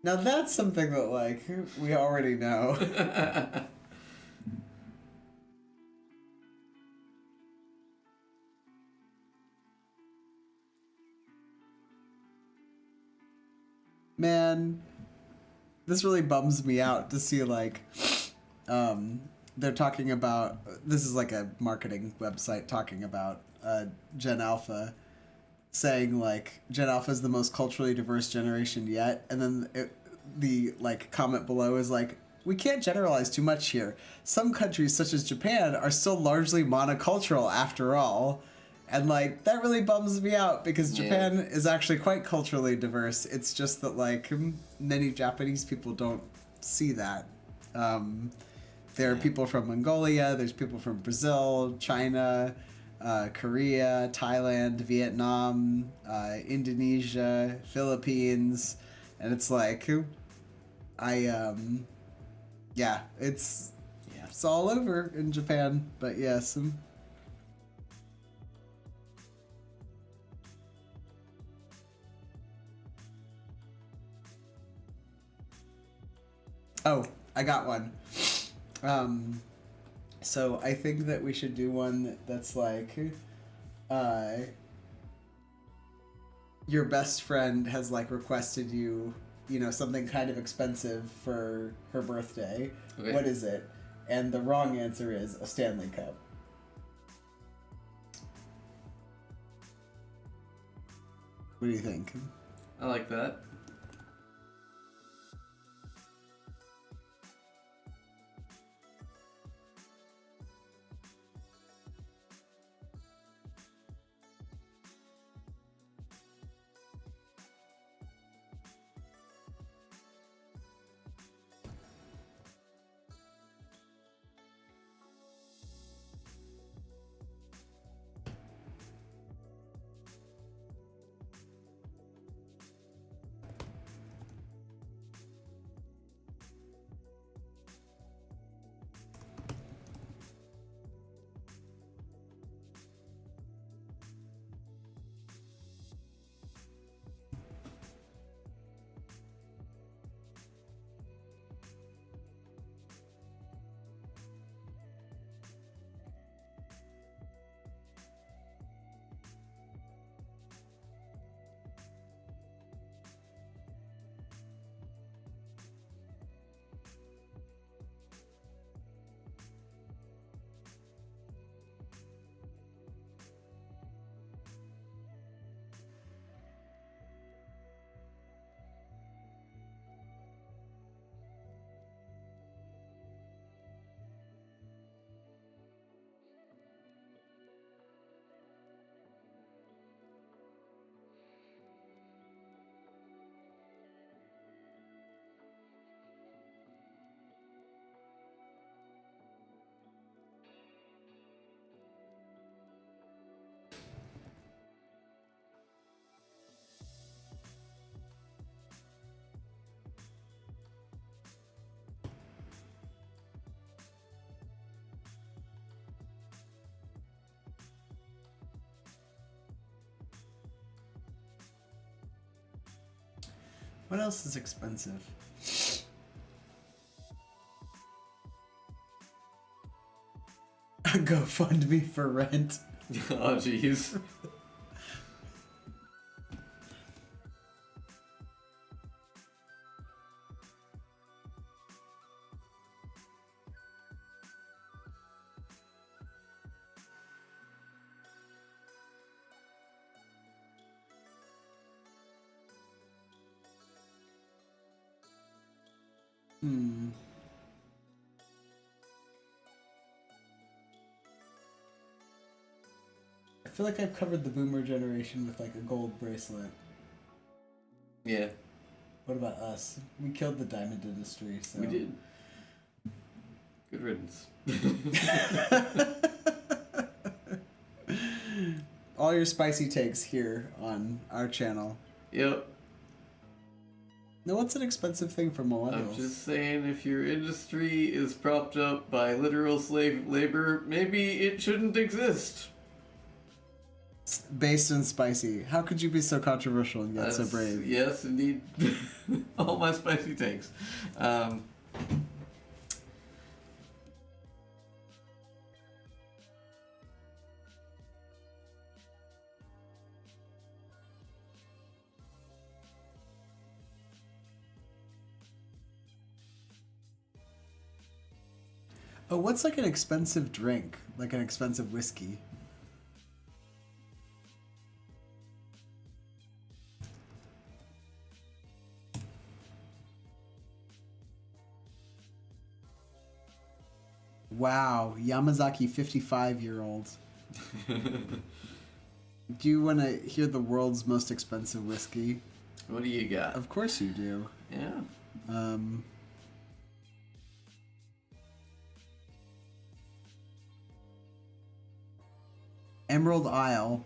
Now that's something that, like, we already know. Man, this really bums me out to see, like, they're talking about, this is like a marketing website talking about Gen Alpha, saying like Gen Alpha is the most culturally diverse generation yet, and then the like comment below is like, we can't generalize too much here. Some countries such as Japan are still largely monocultural after all. And like that really bums me out because Japan is actually quite culturally diverse. It's just that like many Japanese people don't see that. There are people from Mongolia, there's people from Brazil, China, Korea, Thailand, Vietnam, Indonesia, Philippines, and it's like, it's all over in Japan, but yes. Oh, I got one. So I think that we should do one that's like, uh, your best friend has like requested you, you know, something kind of expensive for her birthday. Okay. What is it? And the wrong answer is a Stanley Cup. What do you think? I like that. What else is expensive? A GoFundMe for rent. Oh, jeez. Hmm. I feel like I've covered the boomer generation with like a gold bracelet. Yeah, What about us? We killed the diamond industry, so. we did. Good riddance. All your spicy takes here on our channel. Yep. Now, what's an expensive thing for millennials? I'm just saying, if your industry is propped up by literal slave labor, maybe it shouldn't exist. Based and spicy. How could you be so controversial and yet so brave? Yes, indeed. All my spicy takes. Oh, what's like an expensive drink? Like an expensive whiskey? Wow, Yamazaki 55-year-old. Do you want to hear the world's most expensive whiskey? What do you got? Of course you do. Yeah. Emerald Isle.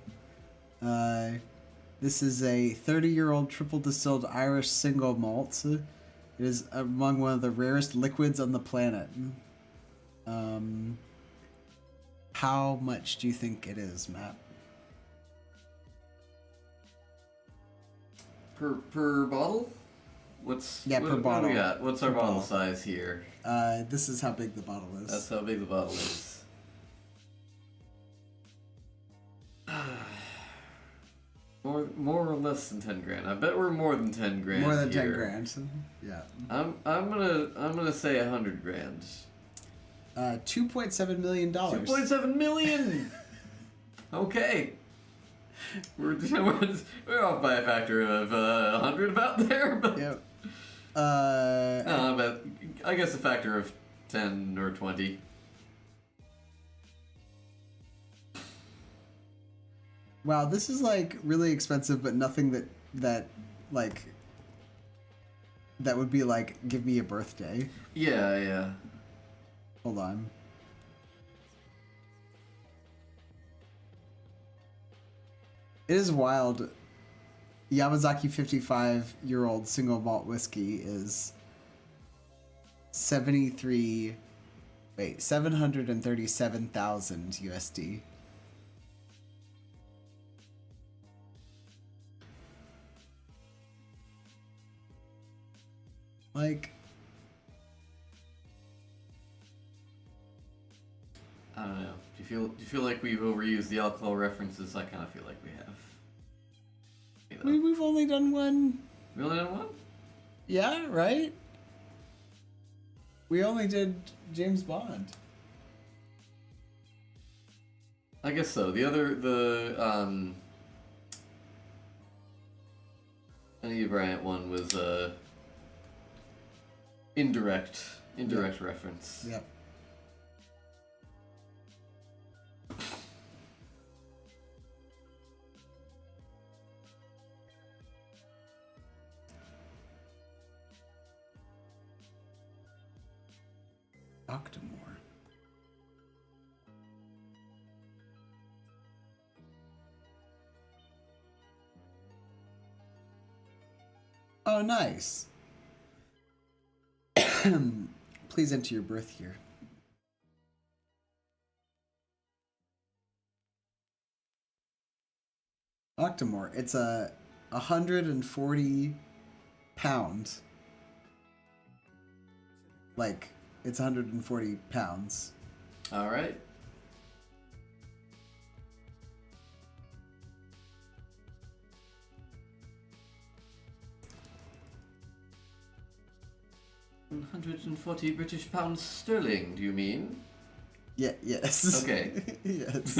This is a 30-year-old triple distilled Irish single malt. It is among one of the rarest liquids on the planet. How much do you think it is, Matt? Per bottle? What's per what do bottle. we got? What's our Per bottle bottle. size here? This is how big the bottle is. That's how big the bottle is. More or less than 10 grand. I bet we're more than 10 grand. More than here. 10 grand. Yeah. I'm gonna say 100 grand. $2.7 million. 2.7 million. Okay. We're off by a factor of 100 about there, but Yep. but I guess a factor of 10 or 20. Wow, this is like really expensive, but nothing that would be like give me a birthday. Yeah. Hold on. It is wild. Yamazaki 55-year-old single malt whiskey is 737,000 USD. Like, I don't know. Do you feel like we've overused the alcohol references? I kind of feel like we have. we've only done one. We only done one? Yeah, right? We only did James Bond. I guess so. The Anita Bryant one was indirect reference. Yep. Octomore. Oh, nice. Please enter your birth year. Octomore. It's 140 pounds. Like, it's 140 pounds. All right. £140 British pounds sterling, do you mean? Yeah, yes. Okay. Yes.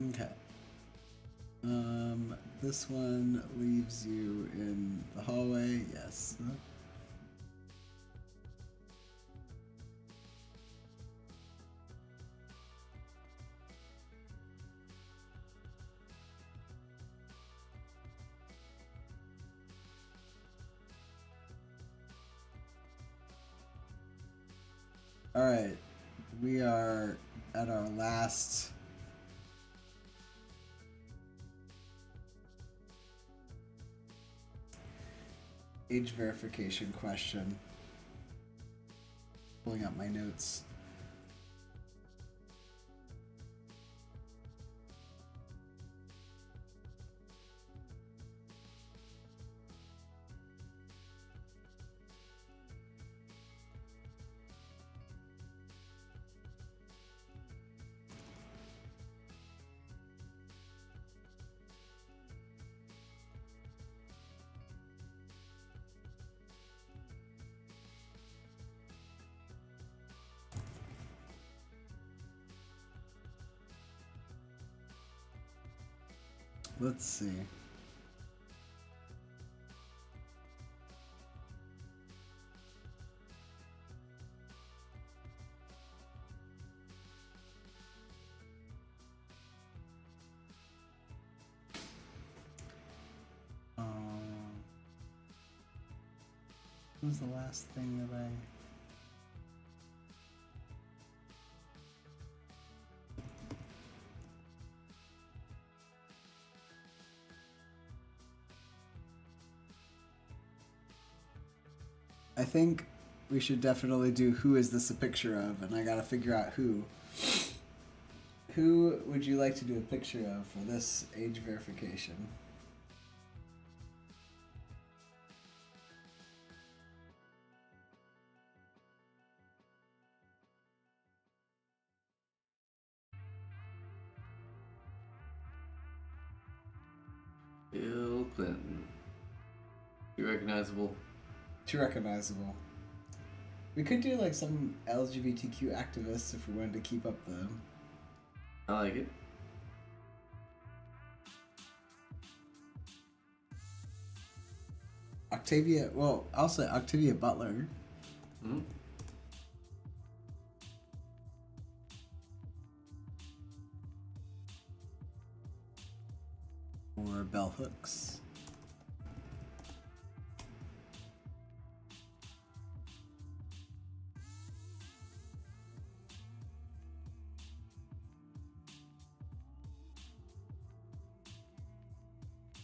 Okay. This one leaves you in the hallway. Yes. All right. We are at our last age verification question. Pulling up my notes. Let's see. What was the last thing that I think we should definitely do who is this a picture of, and I gotta figure out Who would you like to do a picture of for this age verification? Bill Clinton. Too recognizable. Too recognizable. We could do like some LGBTQ activists if we wanted to keep up the... I like it. Octavia, well, I'll say Octavia Butler. Mm-hmm. Or Bell Hooks.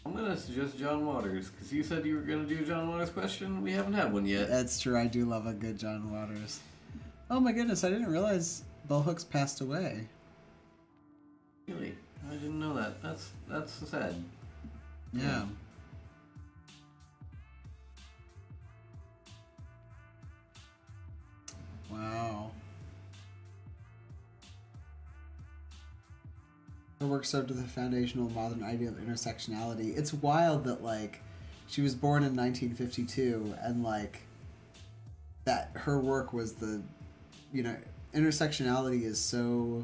I'm gonna suggest John Waters, because you said you were gonna do a John Waters question. We haven't had one yet. That's true, I do love a good John Waters. Oh my goodness, I didn't realize Bell Hooks passed away. Really? I didn't know that. That's sad. Yeah. Wow. Her work served as the foundational modern idea of intersectionality. It's wild that, like, she was born in 1952 and, like, that her work was the, you know, intersectionality is so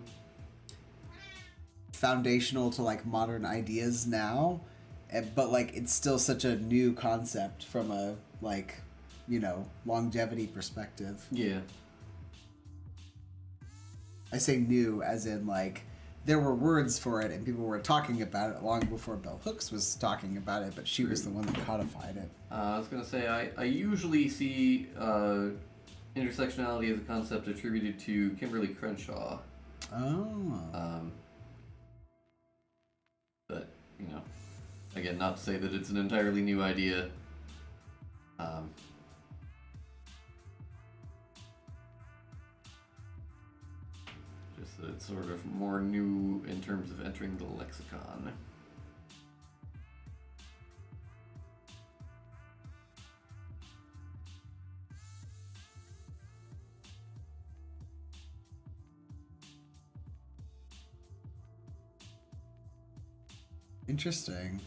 foundational to, like, modern ideas now, but, like, it's still such a new concept from a, like, you know, longevity perspective. Yeah. I say new as in, like, there were words for it and people were talking about it long before Bell Hooks was talking about it, but she was the one that codified it. I was gonna say, I usually see intersectionality as a concept attributed to Kimberly Crenshaw. Oh. But, you know, again, not to say that it's an entirely new idea. Just that it's sort of more new in terms of entering the lexicon. Interesting.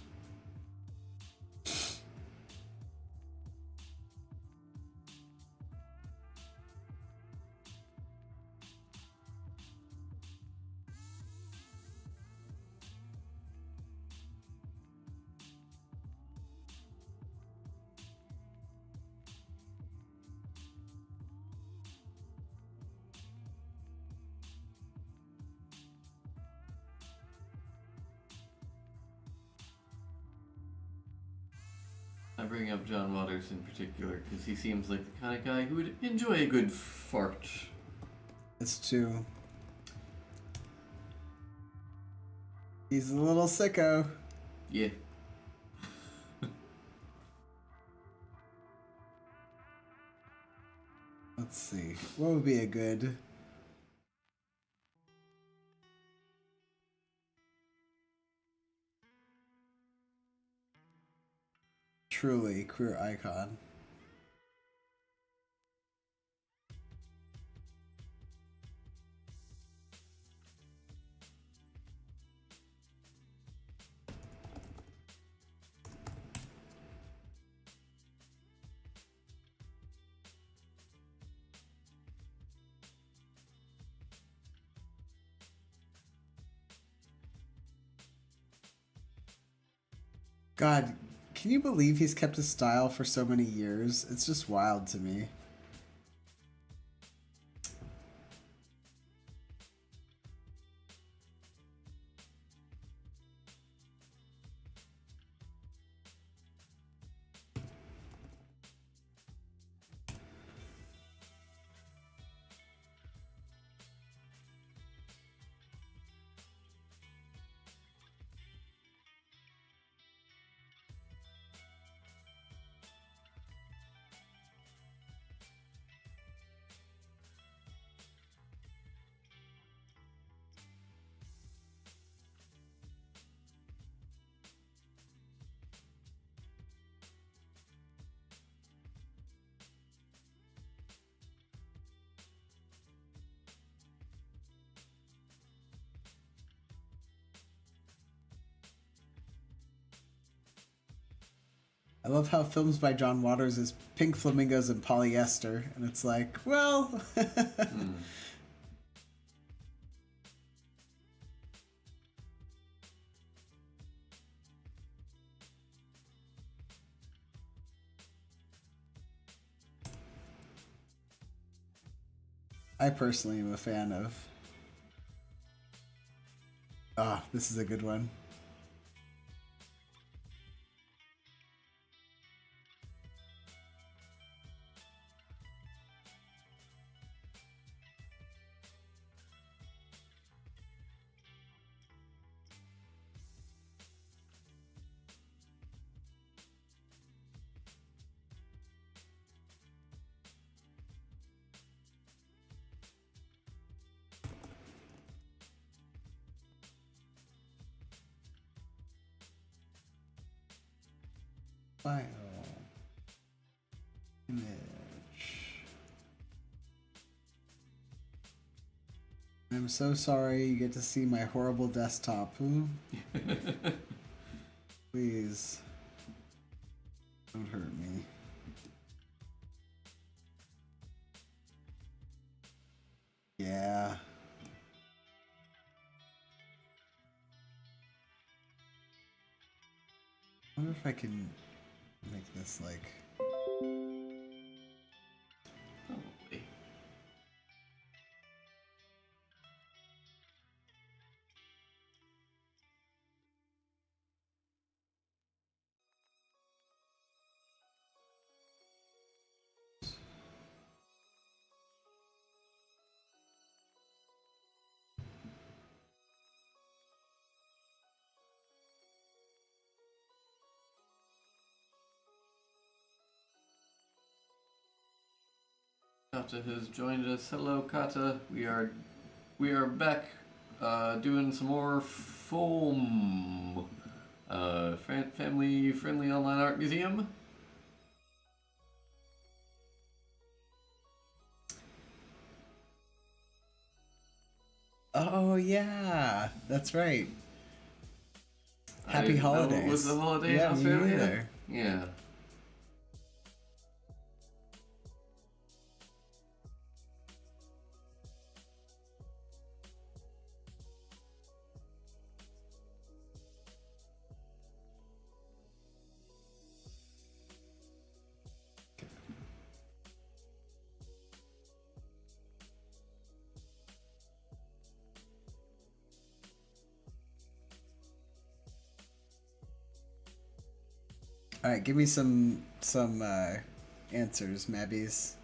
I bring up John Waters in particular because he seems like the kind of guy who would enjoy a good fart. It's true. He's a little sicko. Yeah. Let's see. What would be a good... truly queer icon? God, can you believe he's kept his style for so many years? It's just wild to me. I love how films by John Waters is pink flamingos and polyester, and it's like, well, I personally am a fan of. Ah, this is a good one. File. Image. I'm so sorry you get to see my horrible desktop. Please. Don't hurt me. Yeah. I wonder if I can make this like... Probably. Kata has joined us. Hello, Kata. We are back doing some more FFOAM, family-friendly online art museum. Oh yeah, that's right. Happy holidays. Was the holiday in Yeah, me Australia? neither. Yeah. All right, give me some answers, Mabbies.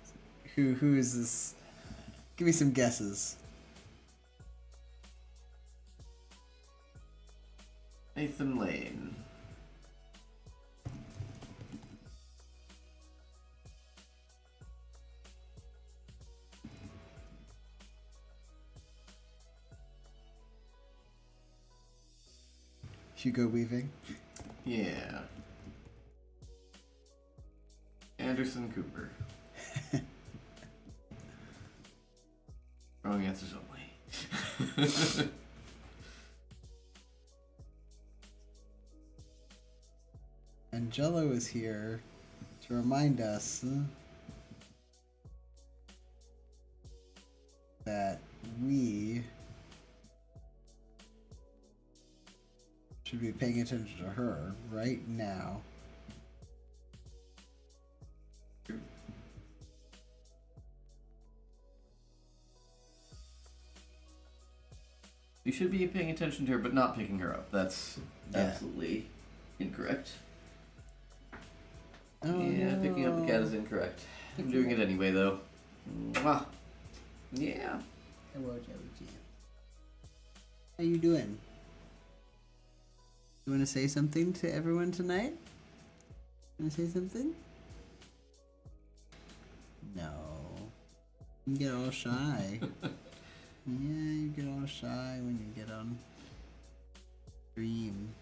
Who is this? Give me some guesses. Nathan Lane. Hugo Weaving. Yeah. Anderson Cooper. Wrong answers only. Angelo is here to remind us that we should be paying attention to her right now. You should be paying attention to her, but not picking her up. That's absolutely incorrect. Oh, Yeah, no. picking up the cat is incorrect. I'm doing it anyway, though. Mwah. Yeah. Hello, Jelly Jam. How you doing? You want to say something to everyone tonight? Want to say something? No. You get all shy. Yeah, you get all shy when you get on stream.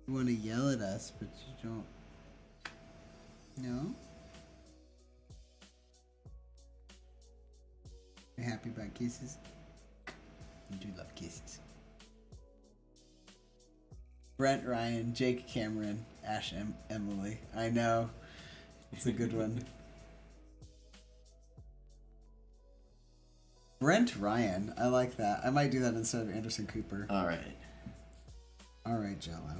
You want to yell at us, but you don't. No? You happy about kisses? You do love kisses. Brent Ryan, Jake Cameron, Ash Emily. I know. It's a good one. Brent Ryan. I like that. I might do that instead of Anderson Cooper. All right. All right, Jello.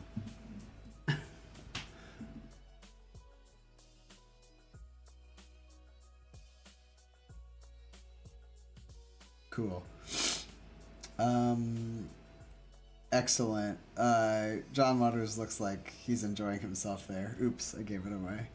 Cool. Excellent. John Waters looks like he's enjoying himself there. Oops, I gave it away.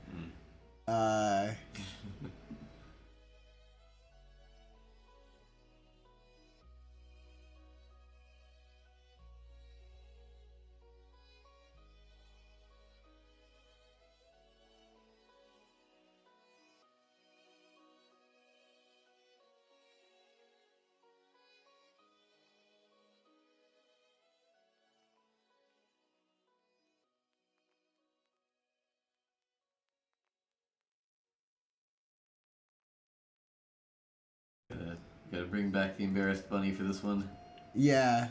Gotta bring back the embarrassed bunny for this one. Yeah.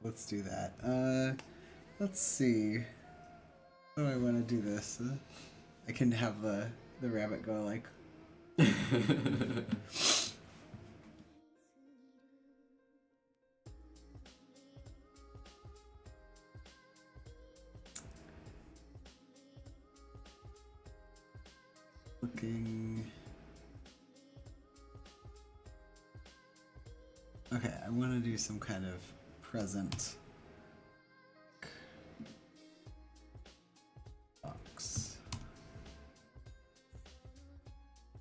Let's do that. Let's see. How do I want to do this? I can have the rabbit go like... Looking... Okay, I want to do some kind of present box.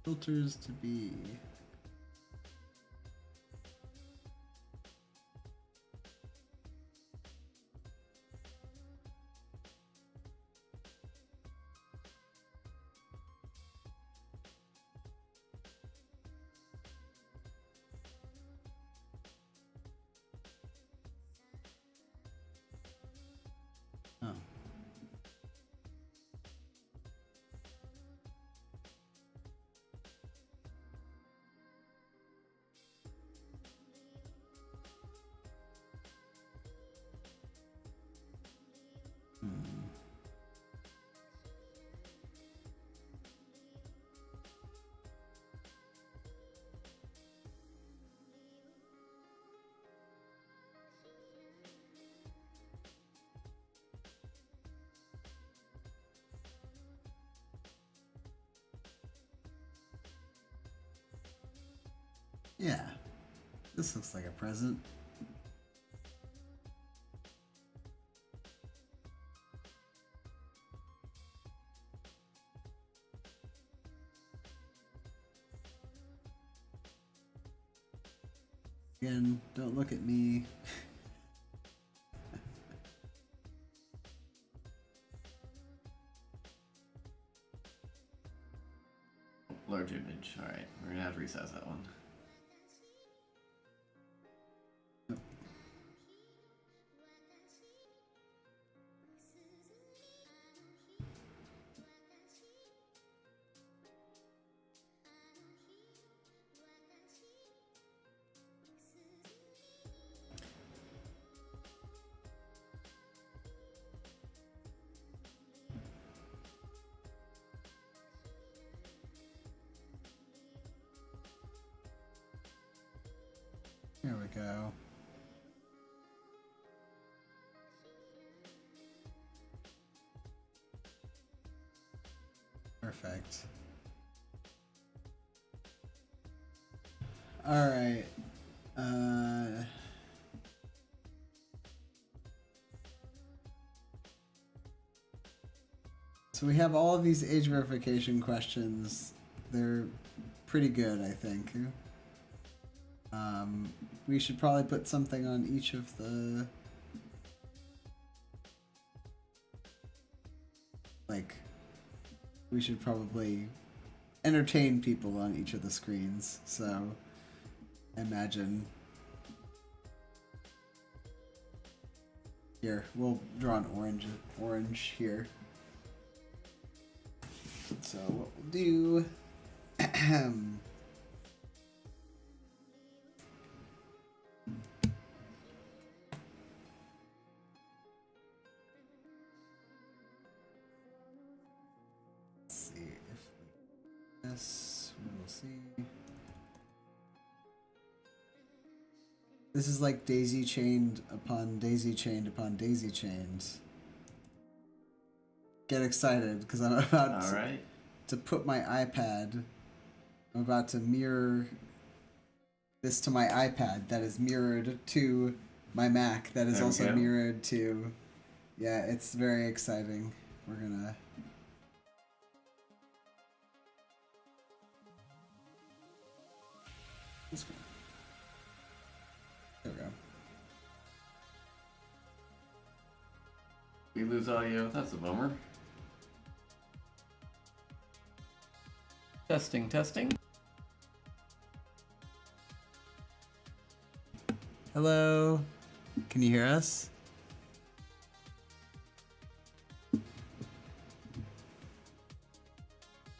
Filters to be... Oh. Yeah, this looks like a present. Again, don't look at me. Large image. All right, we're gonna have to resize that one. Here we go. Perfect. All right. So we have all of these age verification questions. They're pretty good, I think. We should probably put something on each of the... Like, we should probably entertain people on each of the screens. So, imagine... Here, we'll draw an orange here. So what we'll do... this. We will see. This is like daisy chained upon daisy chained upon daisy chained. Get excited, because I'm about to put my iPad. I'm about to mirror this to my iPad that is mirrored to my Mac that is also mirrored to... Yeah, it's very exciting. We're gonna... This one. There we go. We lose audio. That's a bummer. Testing, testing. Hello? Can you hear us?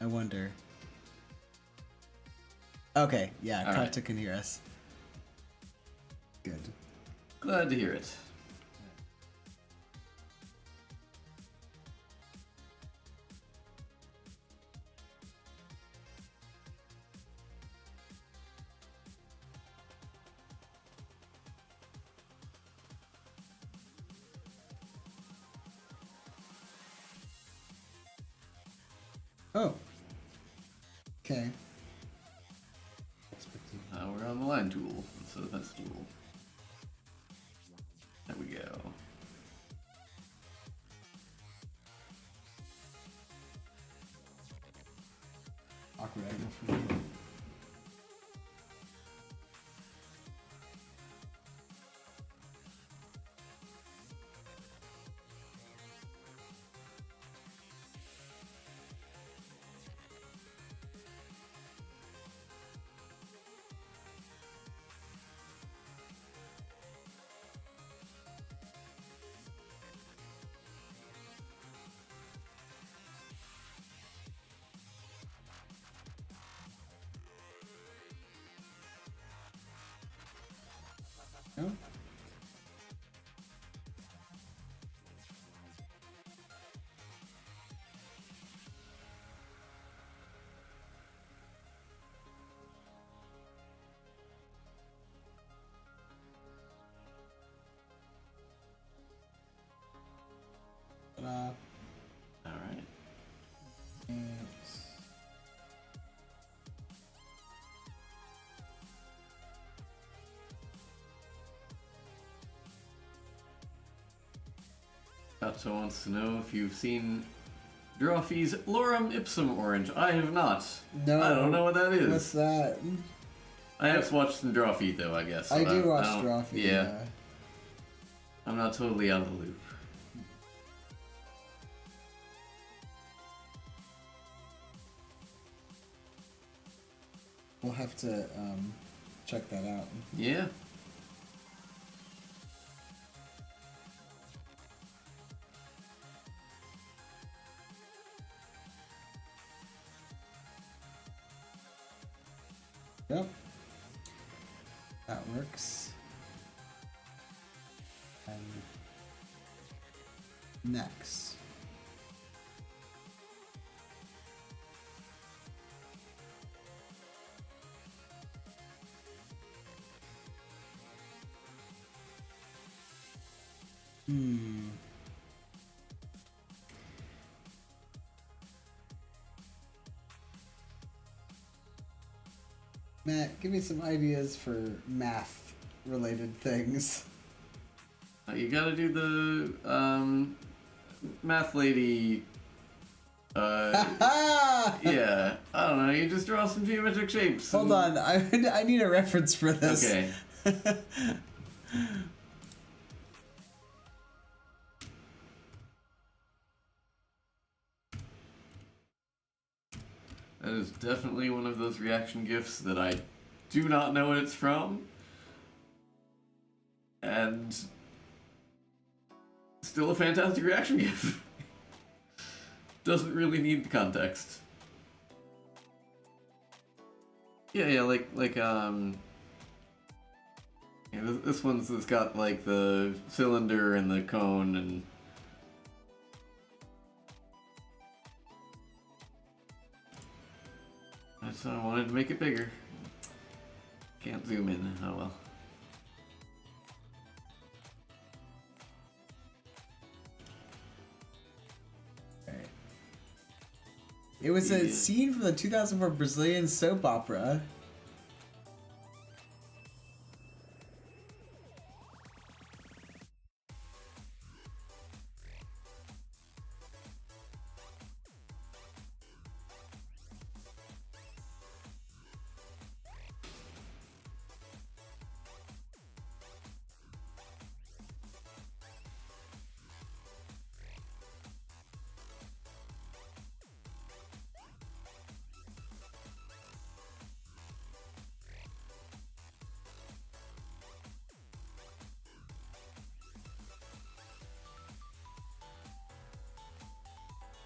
I wonder. Okay, yeah, Kata can hear us. Good. Glad to hear it. Oh. Okay. We're on the line tool instead of this tool. There we go. Awkward angle for me. No? Ta-da. All right. Kato wants to know if you've seen Drawfee's Lorem Ipsum Orange. I have not. No. I don't know what that is. What's that? I have watched some Drawfee though, I guess. I do watch Drawfee. Yeah. I'm not totally out of the loop. We'll have to check that out. Yeah. Yep. That works. And next. Matt, give me some ideas for math-related things. You gotta do the math lady. Yeah, I don't know. You just draw some geometric shapes. Hold on, I need a reference for this. Okay. That is definitely one of those reaction GIFs that I do not know what it's from. And still a fantastic reaction GIF. Doesn't really need the context. Yeah, this one's got like the cylinder and the cone and So I wanted to make it bigger. Can't zoom in. Oh well. Right. It was a scene from the 2004 Brazilian soap opera.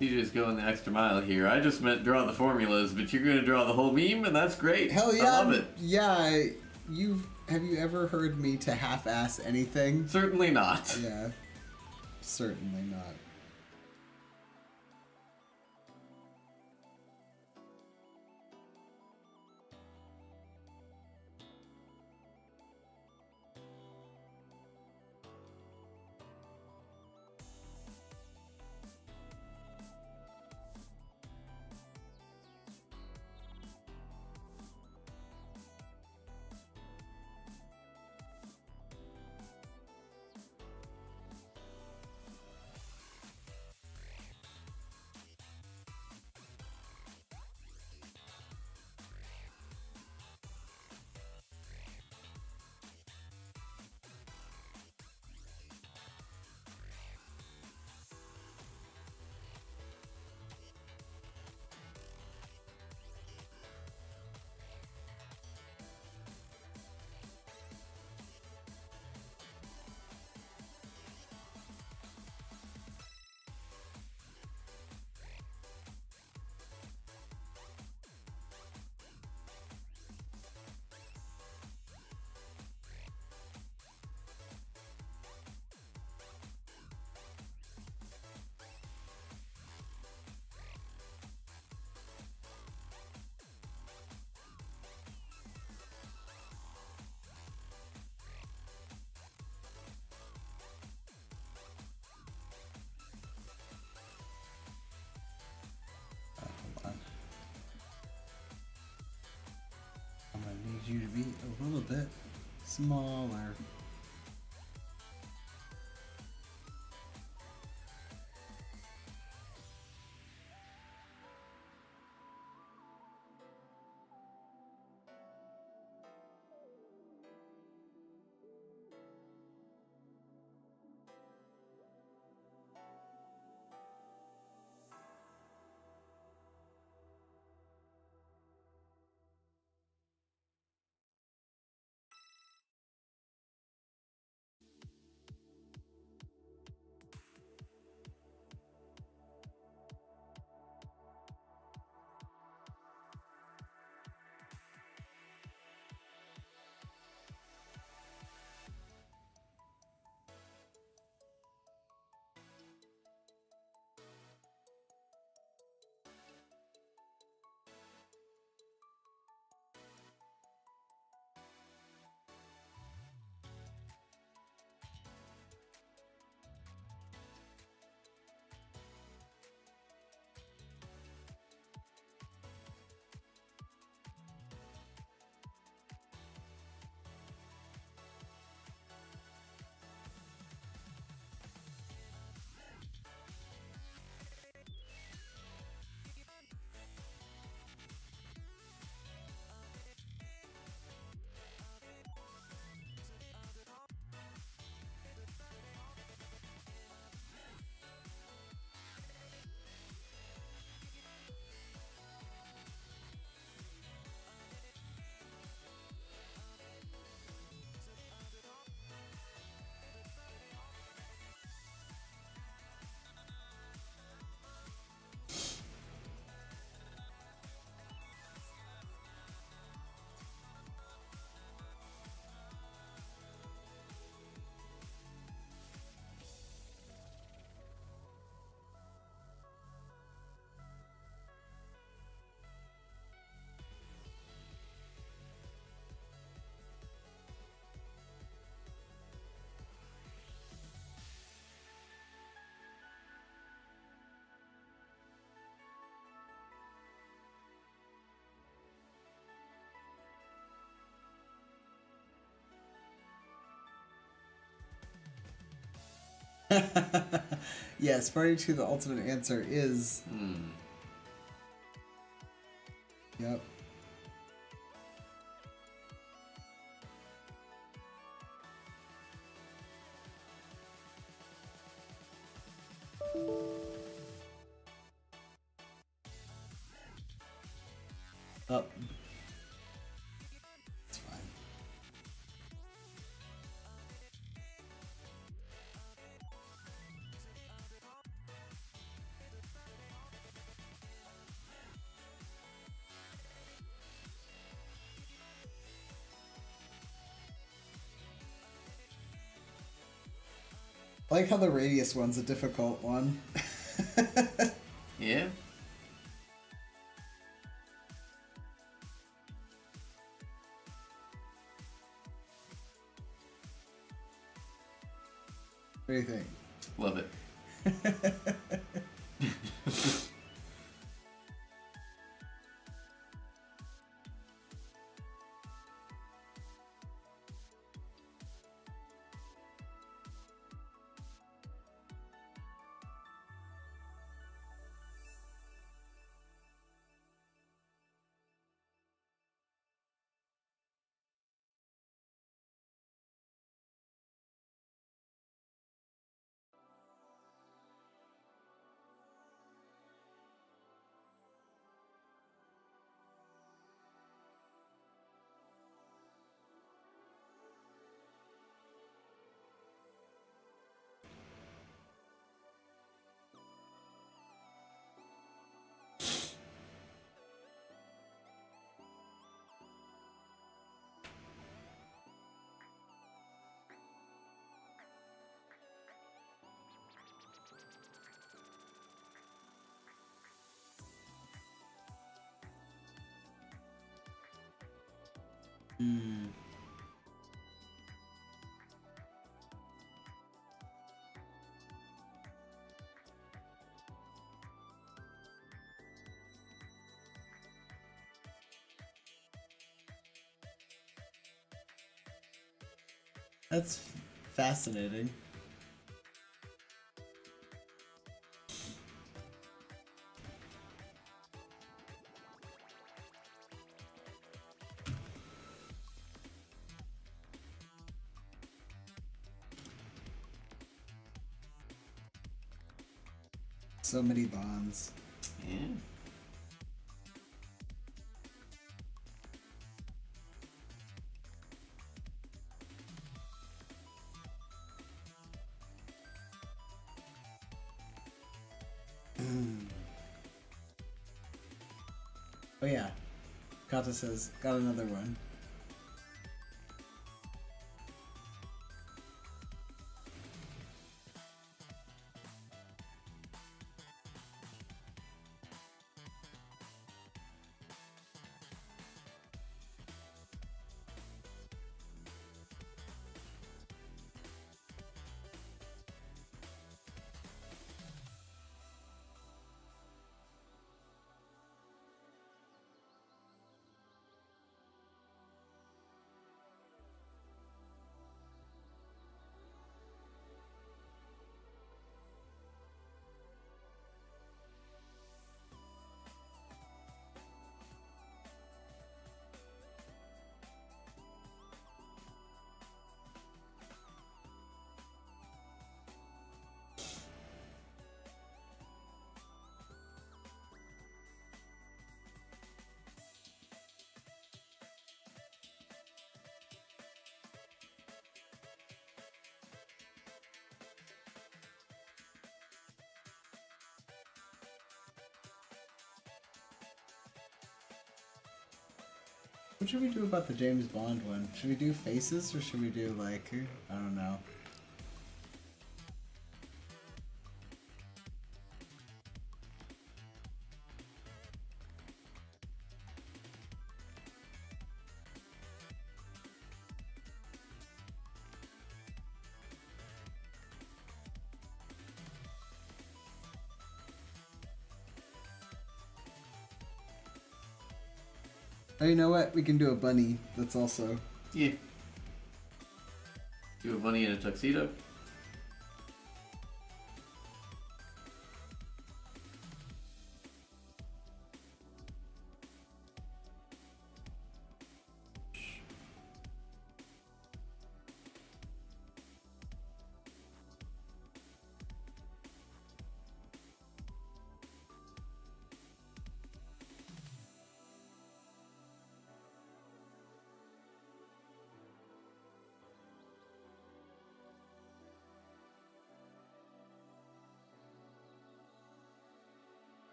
You just going the extra mile here. I just meant draw the formulas, but you're going to draw the whole meme, and that's great. Hell yeah! I love it. Yeah, have you ever heard me to half-ass anything? Certainly not. Yeah, certainly not. I'm gonna need you to be a little bit smaller. Yes, party to the ultimate answer is. Yep. Up. It's fine. I like how the radius one's a difficult one. Yeah. What do you think? Love it. That's fascinating. So many bonds. Yeah. Oh yeah. Kata says, got another one. What should we do about the James Bond one? Should we do faces or should we do like, I don't know. Oh, you know what? We can do a bunny. That's also... Yeah. Do a bunny in a tuxedo?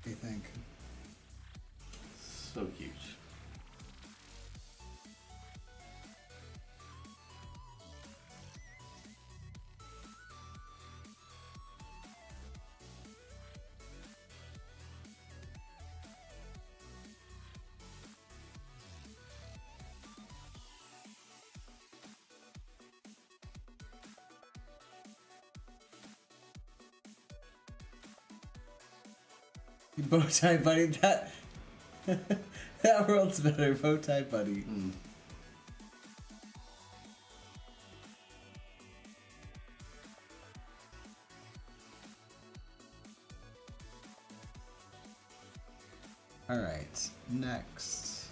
I think. So cute. Bowtie buddy, that that world's better. Bowtie buddy. Mm. All right, next.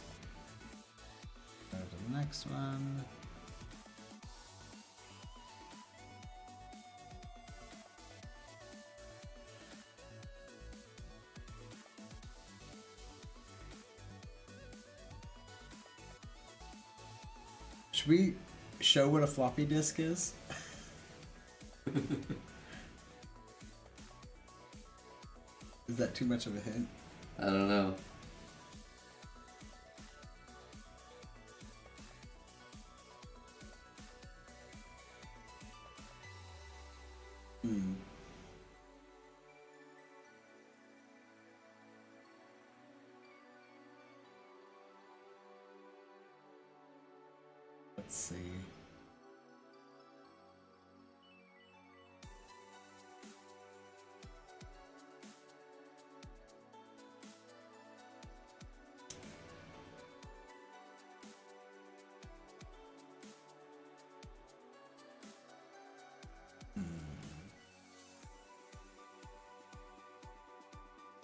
Go to the next one. Should we show what a floppy disk is? Is that too much of a hint? I don't know. Hmm. Let's see.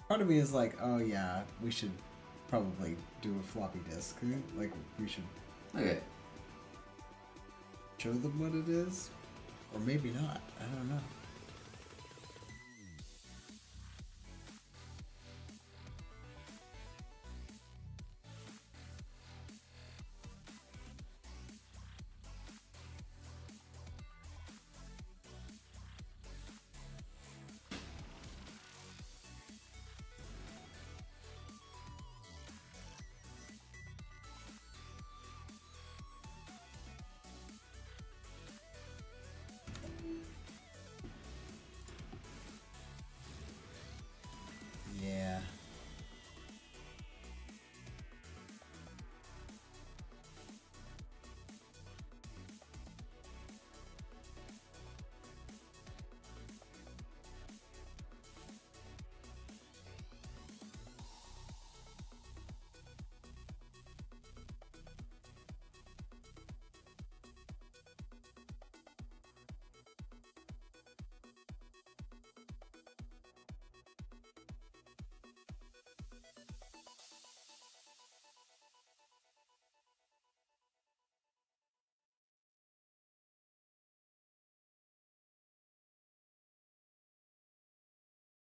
Part of me is like, oh yeah, we should probably do a floppy disk. Like, we should Okay. show them what it is, or maybe not. I don't know. Yeah.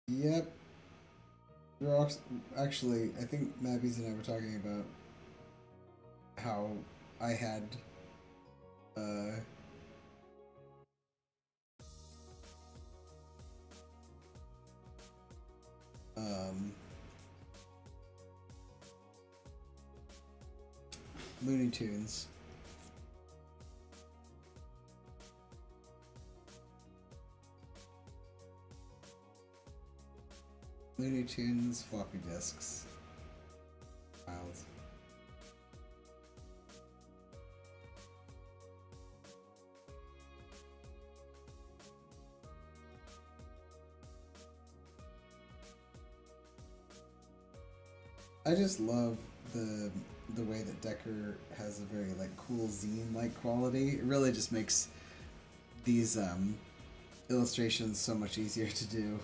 Yep. We're actually, I think Mabby's and I were talking about how I had um, Looney Tunes. Looney Tunes floppy disks. Wild. I just love the way that Decker has a very like cool zine-like quality. It really just makes these illustrations so much easier to do.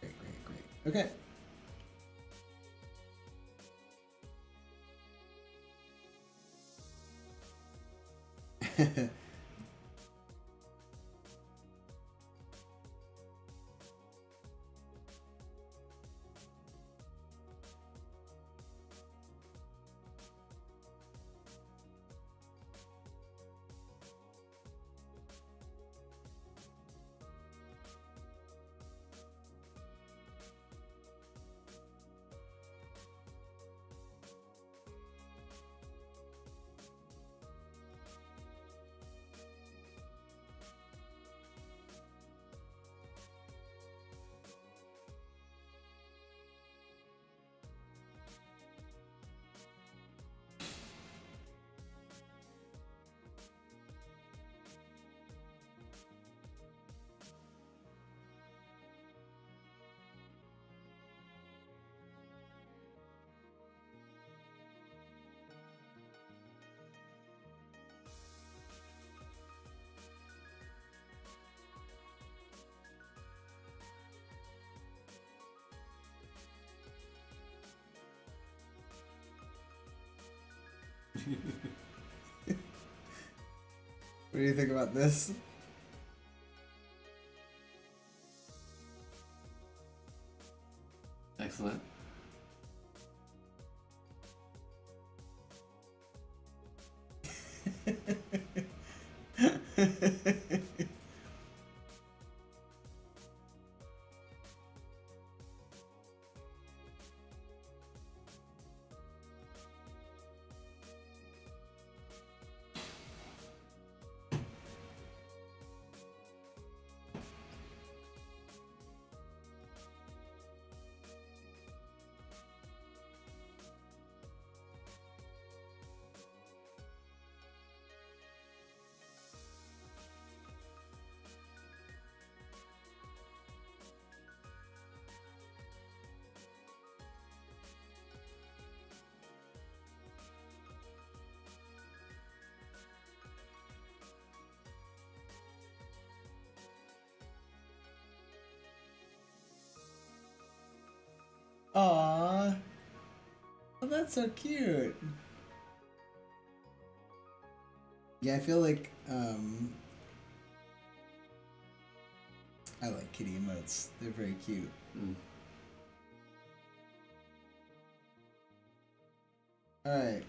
Great, great, great. Okay. do you think about this? Excellent. Aww. Oh, that's so cute. Yeah, I feel like, I like kitty emotes. They're very cute. Mm. Alright.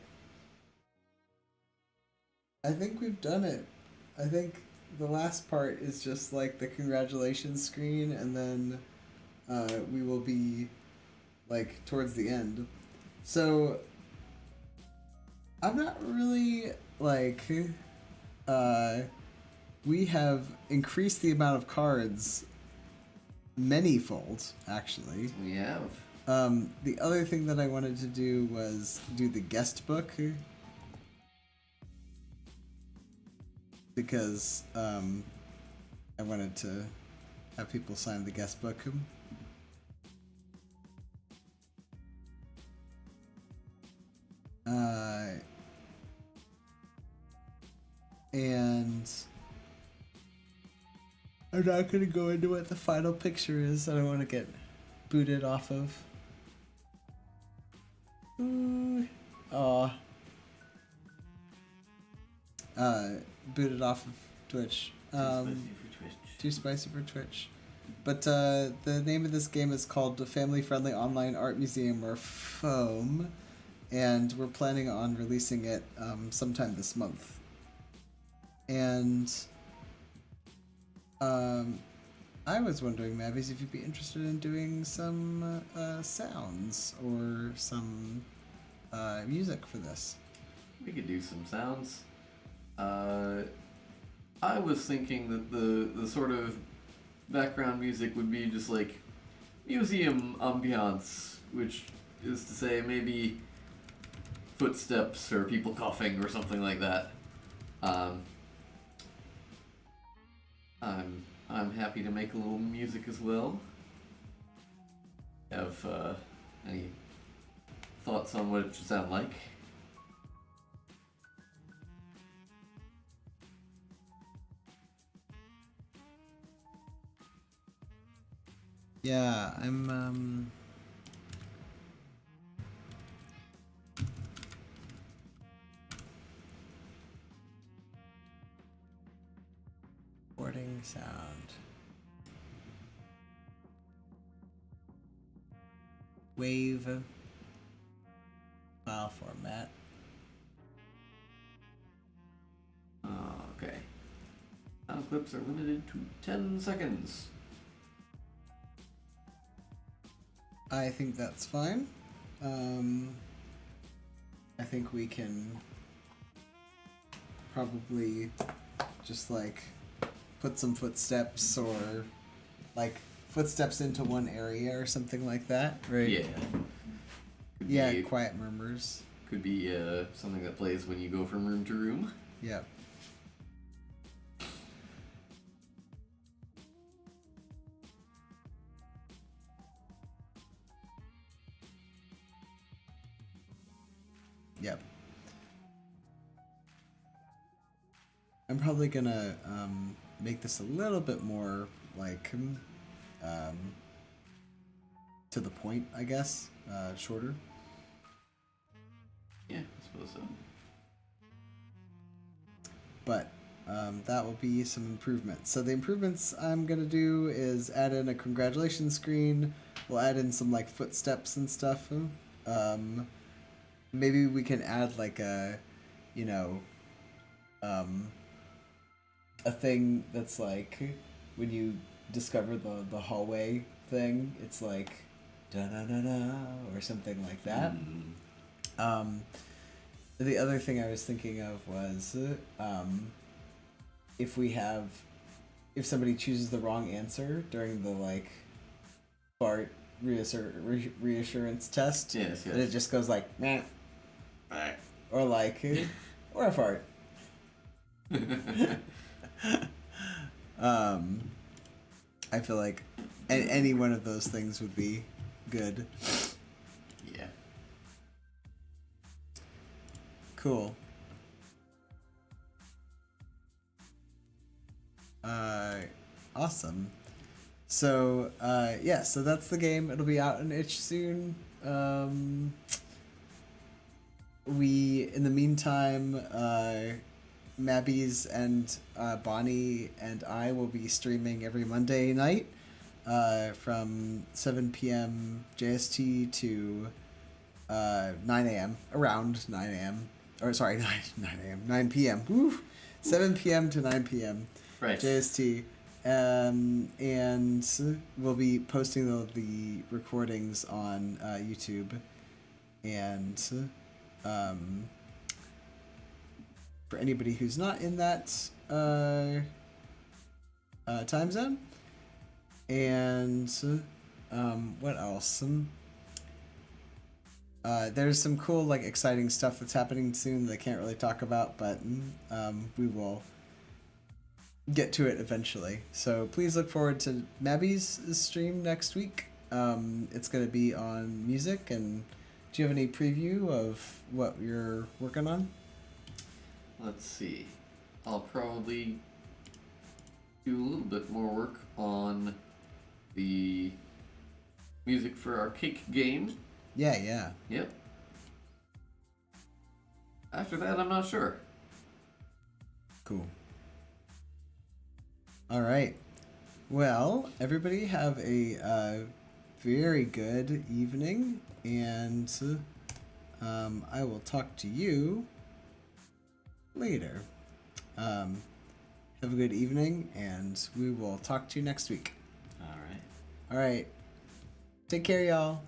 I think we've done it. I think the last part is just like the congratulations screen, and then we will be like towards the end. So I'm not really like we have increased the amount of cards many-fold, actually. We have. The other thing that I wanted to do was do the guest book, because I wanted to have people sign the guest book. And I'm not gonna go into what the final picture is. I don't want to get booted off of. Booted off of Twitch. Too spicy for Twitch. But the name of this game is called the Family Friendly Online Art Museum, or FFOAM, and we're planning on releasing it sometime this month. And I was wondering, Mavis, if you'd be interested in doing some sounds or some music for this. We could do some sounds. I was thinking that the sort of background music would be just like museum ambiance, which is to say maybe footsteps or people coughing or something like that. I'm happy to make a little music as well. Have any thoughts on what it should sound like? Yeah, I'm recording sound. Wave file format. Okay. Sound clips are limited to 10 seconds. I think that's fine. I think we can probably just like put some footsteps, or like footsteps into one area or something like that, right? Yeah. Could Yeah, be, quiet murmurs. could be something that plays when you go from room to room. Yeah. Yep. I'm probably gonna make this a little bit more like to the point, I guess, shorter. Yeah, I suppose so. But that will be some improvements. So the improvements I'm gonna do is add in a congratulations screen. We'll add in some like footsteps and stuff. Maybe we can add like a, you know, a thing that's like when you discover the hallway thing, it's like da da da da or something like that. The other thing I was thinking of was if somebody chooses the wrong answer during the like fart reassurance test, Yes. and it just goes like meh, or like or a fart. I feel like any one of those things would be good. Yeah. Cool. Awesome. So, yeah, so that's the game. It'll be out in itch soon. In the meantime, Mabby's and Bonnie and I will be streaming every Monday night from 7 p.m. JST to 9 a.m. around 9 a.m. or sorry 9 p.m. Woo! 7 p.m. to 9 p.m. Right. JST. And we'll be posting the recordings on YouTube, and for anybody who's not in that time zone. And what else? There's some cool, like, exciting stuff that's happening soon that I can't really talk about, but we will get to it eventually. So please look forward to Mabby's stream next week. It's going to be on music. And do you have any preview of what you're working on? Let's see. I'll probably do a little bit more work on the music for our cake game. Yeah. Yep. After that, I'm not sure. Cool. All right. Well, everybody have a very good evening, and I will talk to you later. Have a good evening, and we will talk to you next week. All right. All right. Take care, y'all.